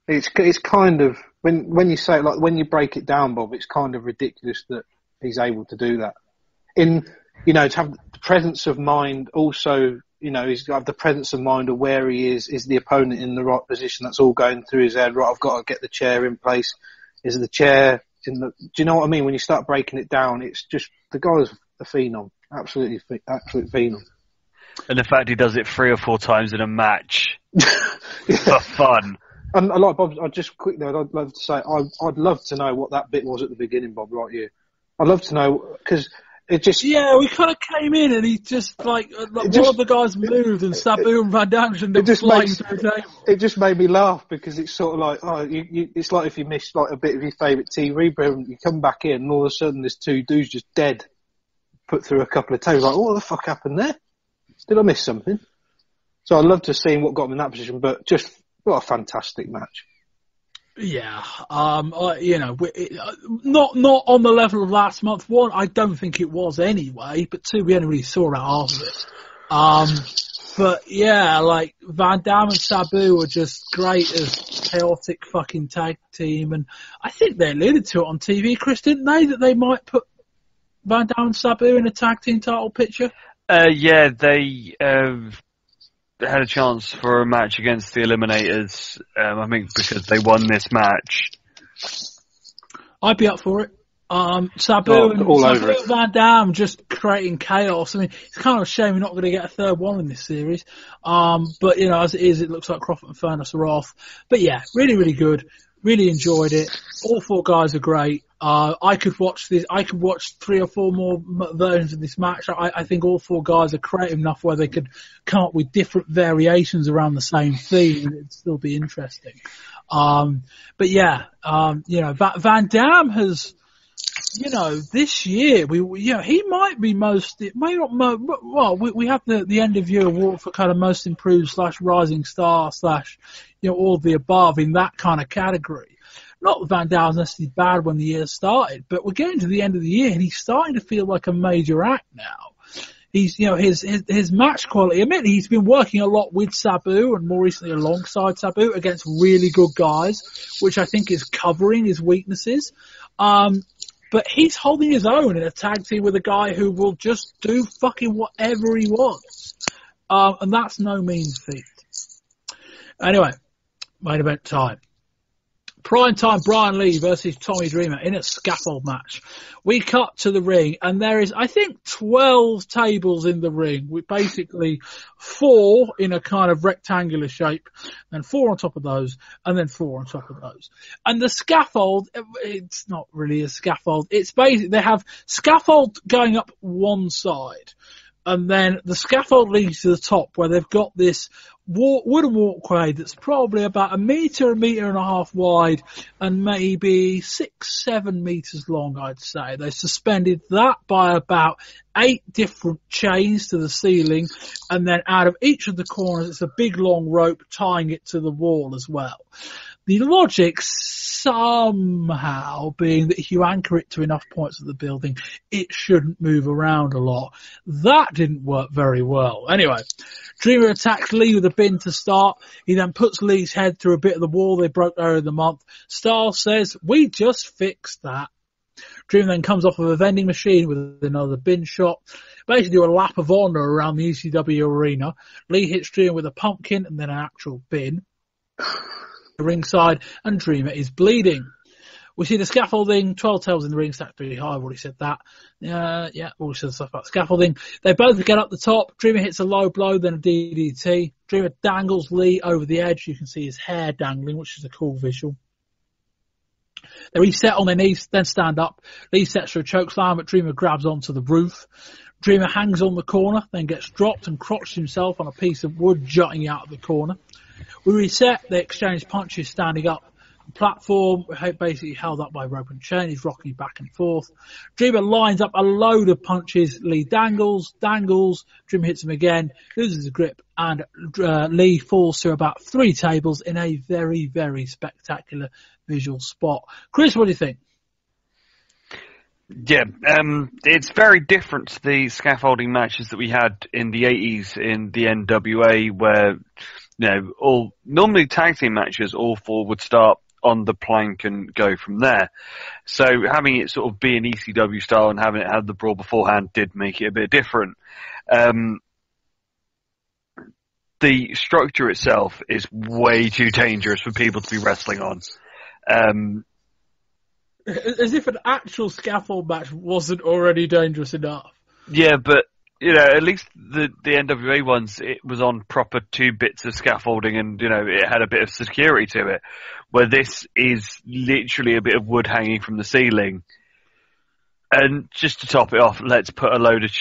It's kind of, when you say it, like, when you break it down, Bob, it's kind of ridiculous that he's able to do that. To have the presence of mind also, he's got the presence of mind of where he is the opponent in the right position? That's all going through his head. Right, I've got to get the chair in place. Is the chair do you know what I mean? When you start breaking it down, it's just, the guy's a phenom. Absolute phenom. And the fact he does it 3 or 4 times in a match for fun. And like Bob, I'd love to say, I'd love to know what that bit was at the beginning, Bob, like you. I'd love to know, because it just... Yeah, we kind of came in and he just, one of the guys moved and Sabu and Van Dam through the table. It just made me laugh, because it's sort of like, it's like if you miss like a bit of your favourite TV program, you come back in and all of a sudden there's 2 dudes just dead, put through a couple of tables, like, what the fuck happened there? Did I miss something? So I'd love to see what got him in that position, but just... What a fantastic match. Yeah, not on the level of last month. 1, I don't think it was anyway, but 2, we only really saw about half of it. But yeah, like Van Dam and Sabu were just great as chaotic fucking tag team, and I think they alluded to it on TV, Chris, didn't they? That they might put Van Dam and Sabu in a tag team title picture. Yeah, they had a chance for a match against the Eliminators, I think, because they won this match. I'd be up for it. Sabu and Van Dam just creating chaos. I mean, it's kind of a shame we're not going to get a third one in this series. But, as it is, it looks like Croffett and Furness are off. But yeah, really, really good. Really enjoyed it. All 4 guys are great. I could watch 3 or 4 more versions of this match. I think all 4 guys are creative enough where they could come up with different variations around the same theme and it'd still be interesting. But yeah, Van Dam has, this year he might be we have the end of year award for kind of most improved / rising star / all the above in that kind of category. Not that Van Dam's necessarily bad when the year started, but we're getting to the end of the year and he's starting to feel like a major act now. He's, his match quality, admittedly, he's been working a lot with Sabu and more recently alongside Sabu against really good guys, which I think is covering his weaknesses. But he's holding his own in a tag team with a guy who will just do fucking whatever he wants. And that's no mean feat. Anyway, main event time. Primetime Brian Lee versus Tommy Dreamer in a scaffold match. We cut to the ring and there is, I think, 12 tables in the ring with basically 4 in a kind of rectangular shape and 4 on top of those and then 4 on top of those. And the scaffold, it's not really a scaffold. It's basically, they have scaffold going up one side and then the scaffold leads to the top where they've got this wooden walkway that's probably about a metre and a half wide and maybe 6-7 metres long, I'd say. They suspended that by about 8 different chains to the ceiling, and then out of each of the corners it's a big long rope tying it to the wall as well. The logic somehow being that if you anchor it to enough points of the building, it shouldn't move around a lot. That didn't work very well. Anyway, Dreamer attacks Lee with a bin to start. He then puts Lee's head through a bit of the wall they broke earlier in the month. Styles says, "We just fixed that." Dreamer then comes off of a vending machine with another bin shot. Basically do a lap of honour around the ECW arena. Lee hits Dreamer with a pumpkin and then an actual bin. Ringside, and Dreamer is bleeding. We see the scaffolding, 12 tables in the ring, stacked pretty high. I've already said that. Already said stuff about scaffolding. They both get up the top. Dreamer hits a low blow, then a DDT. Dreamer dangles Lee over the edge. You can see his hair dangling, which is a cool visual. They reset on their knees, then stand up. Lee sets for a chokeslam, but Dreamer grabs onto the roof. Dreamer hangs on the corner, then gets dropped and crotches himself on a piece of wood jutting out of the corner. We reset, they exchange punches standing up. The platform, basically held up by rope and chain, he's rocking back and forth. Dreamer lines up a load of punches. Lee dangles. Dreamer hits him again, loses the grip, and Lee falls through about 3 tables in a very, very spectacular visual spot. Chris, what do you think? Yeah, it's very different to the scaffolding matches that we had in the 80s in the NWA, where normally tag team matches, all 4 would start on the plank and go from there. So having it sort of be an ECW style and having it have the brawl beforehand did make it a bit different. The structure itself is way too dangerous for people to be wrestling on. As if an actual scaffold match wasn't already dangerous enough. Yeah, but at least the NWA ones, it was on proper 2 bits of scaffolding and, it had a bit of security to it. Where this is literally a bit of wood hanging from the ceiling. And just to top it off, let's put a load of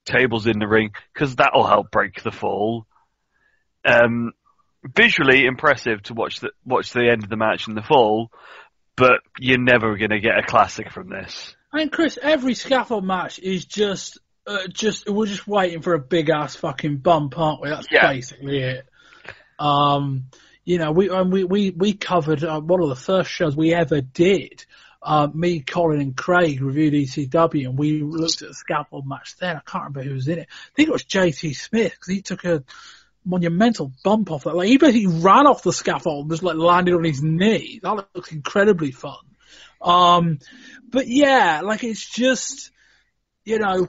tables in the ring, because that'll help break the fall. Visually impressive to watch the end of the match and the fall, but you're never going to get a classic from this. I mean, Chris, every scaffold match is just we're just waiting for a big ass fucking bump, aren't we? That's basically it. We covered one of the first shows we ever did. Me, Colin, and Craig reviewed ECW, and we looked at a scaffold match then. I can't remember who was in it. I think it was JT Smith, because he took a monumental bump off that. Like, he basically ran off the scaffold and just landed on his knee. That looks incredibly fun. But yeah, it's just, I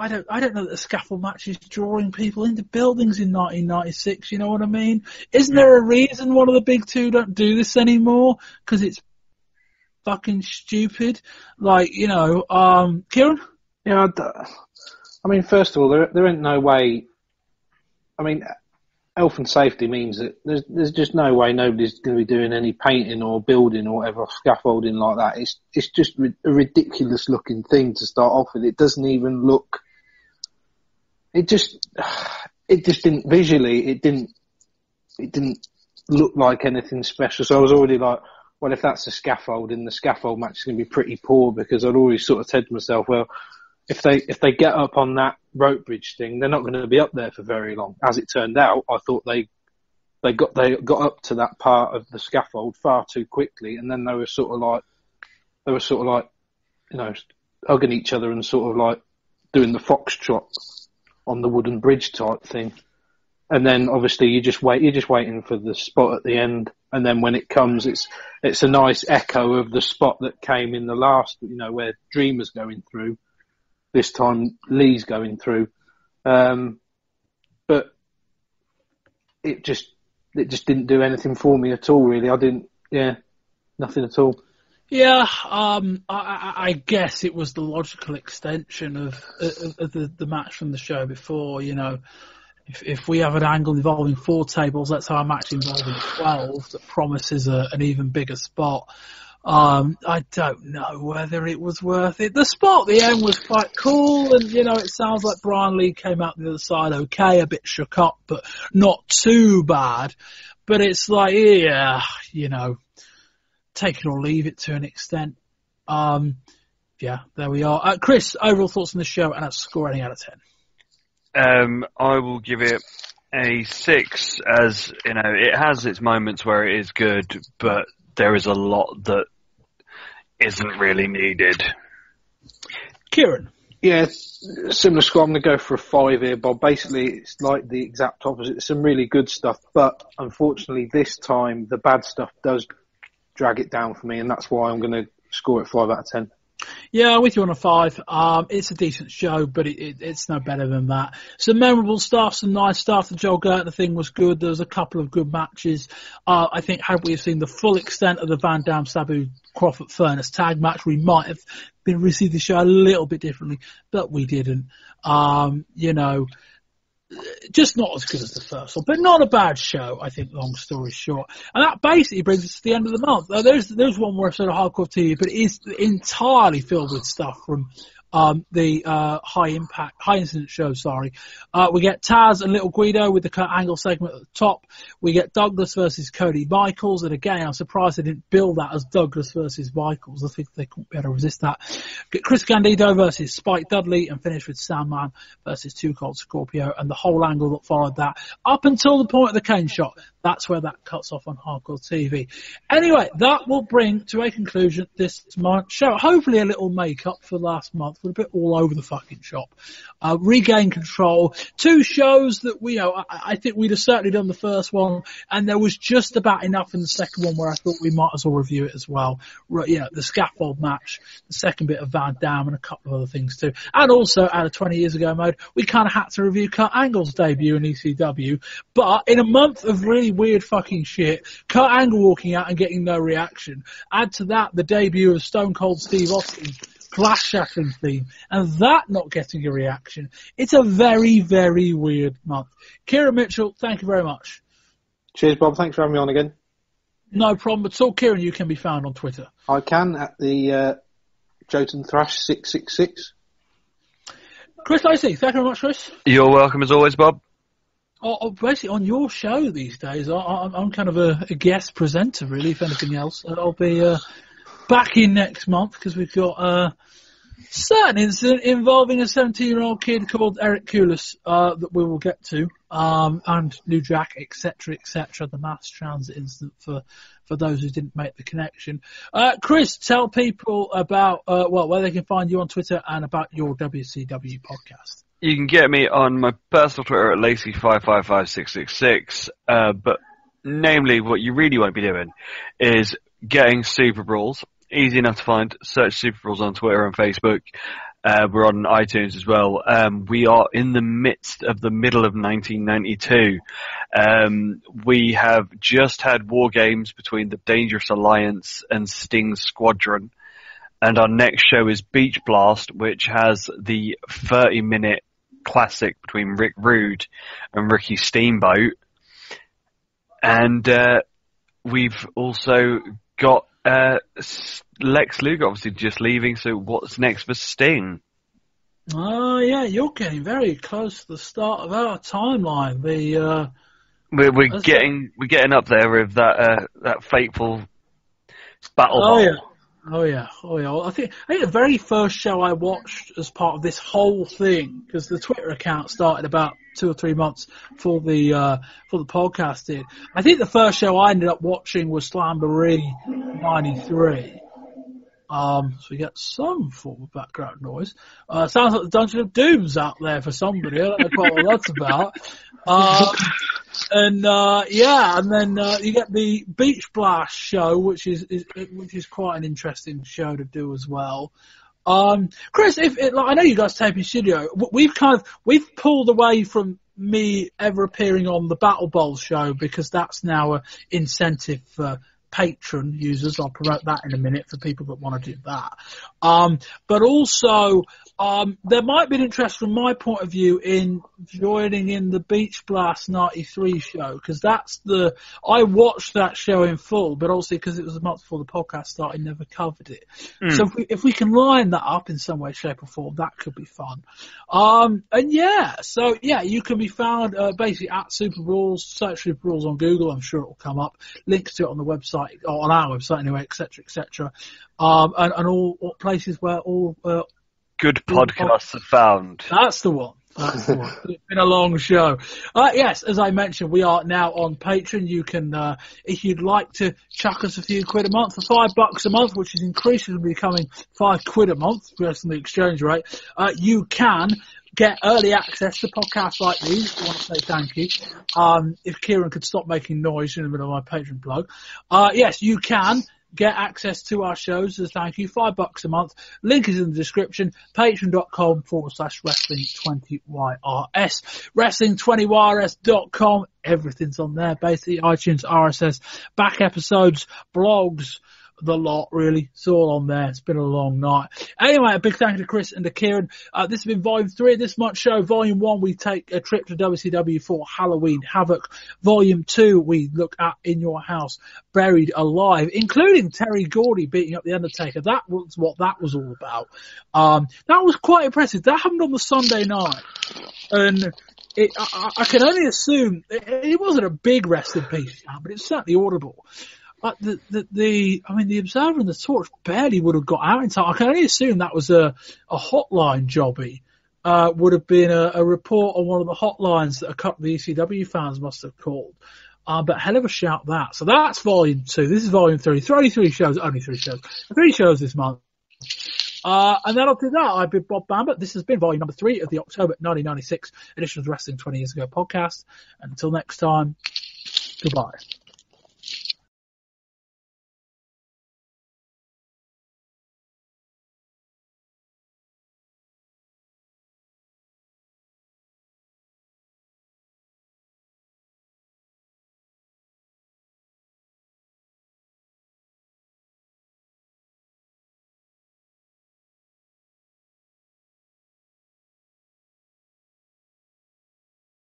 don't know that the scaffold match is drawing people into buildings in 1996, you know what I mean? Isn't there a reason one of the big 2 don't do this anymore? Because it's fucking stupid. Kieran? Yeah, I mean, first of all, there ain't no way. I mean, health and safety means that there's just no way nobody's going to be doing any painting or building or whatever, scaffolding like that. It's just a ridiculous looking thing to start off with. It doesn't even look. It just didn't visually. It didn't look like anything special. So I was already like, well, if that's a scaffold, then the scaffold match is going to be pretty poor, because I'd always sort of said to myself, well, if they get up on that rope bridge thing, they're not going to be up there for very long. As it turned out, I thought they got up to that part of the scaffold far too quickly, and then they were sort of like hugging each other and sort of like doing the foxtrot on the wooden bridge type thing. And then obviously you're just waiting for the spot at the end, and then when it comes, it's a nice echo of the spot that came in the last, where Dreamer's going through. This time Lee's going through, but it just didn't do anything for me at all. Really, nothing at all. Yeah, I guess it was the logical extension of the match from the show before. If we have an angle involving 4 tables, let's have a match involving 12 that promises an even bigger spot. I don't know whether it was worth it. The spot at the end was quite cool, and it sounds like Brian Lee came out the other side okay, a bit shook up, but not too bad. But it's like, take it or leave it to an extent. There we are. Chris, overall thoughts on the show and a score rating out of 10. I will give it a 6, as you know, it has its moments where it is good, but there is a lot that isn't really needed. Kieran? Yeah, similar score. I'm going to go for a 5 here, Bob. Basically, it's like the exact opposite. There's some really good stuff, but unfortunately this time the bad stuff does drag it down for me, and that's why I'm going to score it 5 out of 10. Yeah, I'm with you on a 5. It's a decent show, but it's no better than that. Some memorable stuff, some nice stuff. The Joel Gertner thing was good. There was a couple of good matches. I think had we seen the full extent of the Van Dam Sabu Crawford Furnace tag match, we might have received the show a little bit differently, but we didn't. Just not as good as the first one, but not a bad show, I think, long story short. And that basically brings us to the end of the month. There's one more episode of Hardcore TV, but it is entirely filled with stuff from the high incident show, we get Taz and Little Guido with the Kurt Angle segment at the top. We get Douglas versus Cody Michaels, and again, I'm surprised they didn't bill that as Douglas versus Michaels. I think they couldn't be able to resist that. Get Chris Candido versus Spike Dudley, and finish with Sandman versus Too Cold Scorpio, and the whole angle that followed that up until the point of the cane shot. That's where that cuts off on Hardcore TV. Anyway, that will bring to a conclusion this month's show. Hopefully a little make-up for last month. We're a bit all over the fucking shop. Regain control. 2 shows that I think we'd have certainly done the first one, and there was just about enough in the second one where I thought we might as well review it as well. The Scaffold match, the second bit of Van Dam, and a couple of other things too. And also, out of 20 years ago mode, we kind of had to review Kurt Angle's debut in ECW. But in a month of really weird fucking shit, Kurt Angle walking out and getting no reaction. Add to that the debut of Stone Cold Steve Austin's glass shattering theme, and that not getting a reaction. It's a very, very weird month. Kieran Mitchell, thank you very much. Cheers, Bob. Thanks for having me on again. No problem at all. Kieran, you can be found on Twitter. I can at the Jotun Thrash 666. Chris Lacey, thank you very much, Chris. You're welcome as always, Bob. Basically, on your show these days, I'm kind of a guest presenter, really, if anything else. I'll be back in next month because we've got a certain incident involving a 17-year-old kid called Eric Kulis that we will get to, and New Jack, etc., the mass transit incident for those who didn't make the connection. Chris, tell people about where they can find you on Twitter and about your WCW podcast. You can get me on my personal Twitter at Lacey555666, but namely what you really won't be doing is getting Super Brawls. Easy enough to find. Search Super Brawls on Twitter and Facebook. We're on iTunes as well. We are in the middle of 1992. We have just had war games between the Dangerous Alliance and Sting's Squadron. And our next show is Beach Blast, which has the 30-minute classic between Rick Rude and Ricky Steamboat. And we've also got Lex Luger obviously just leaving, so what's next for Sting? Oh yeah, you're getting very close to the start of our timeline. We're getting up there with that fateful battle. Oh yeah. I think the very first show I watched as part of this whole thing, because the Twitter account started about 2 or 3 months for the podcast did. I think the first show I ended up watching was Slamboree 93. So we get some form of background noise. Sounds like the Dungeon of Doom's out there for somebody. I don't know quite what that's about. And then you get the Beach Blast show, which is quite an interesting show to do as well. Chris, I know you guys tape in studio. We've pulled away from me ever appearing on the Battle Bowl show because that's now an incentive for Patreon users. I'll promote that in a minute for people that want to do that. But also, there might be an interest from my point of view in joining in the Beach Blast 93 show, because I watched that show in full, but also because it was a month before the podcast started, I never covered it. So if we can line that up in some way, shape or form, that could be fun. You can be found basically at Super Brawls. Search Super Brawls on Google, I'm sure it will come up. Links to it on the website, or on our website anyway, etc. And all places where all good podcasts are found. That's the one. That's the one. It's been a long show. Yes, as I mentioned, we are now on Patreon. You can, if you'd like to chuck us a few quid a month for $5 a month, which is increasingly becoming £5 a month, based on the exchange rate, you can get early access to podcasts like these. I want to say thank you. If Kieran could stop making noise in the middle of my Patreon plug. Yes, you can get access to our shows as thank you. $5 a month. Link is in the description. Patreon.com/wrestling20YRS. Wrestling20YRS.com. Everything's on there. Basically, iTunes, RSS, back episodes, blogs, the lot, really. It's all on there. It's been a long night. Anyway, a big thank you to Chris and to Kieran. This has been Volume 3 of this month's show. Volume 1, we take a trip to WCW for Halloween Havoc. Volume 2, we look at In Your House, Buried Alive, including Terry Gordy beating up The Undertaker. That was what that was all about. That was quite impressive. That happened on the Sunday night. And I can only assume it wasn't a big rest in peace, but it's certainly audible. But the Observer and the Torch barely would have got out in time. I can only assume that was a hotline jobby. Would have been a report on one of the hotlines that a couple of the ECW fans must have called. But hell of a shout that. So that's Volume 2. This is Volume 3. Only 3 shows. 3 shows this month. And that'll do that. I've been Bob Bamber. This has been Volume number 3 of the October 1996 edition of the Wrestling 20 Years Ago podcast. Until next time, goodbye.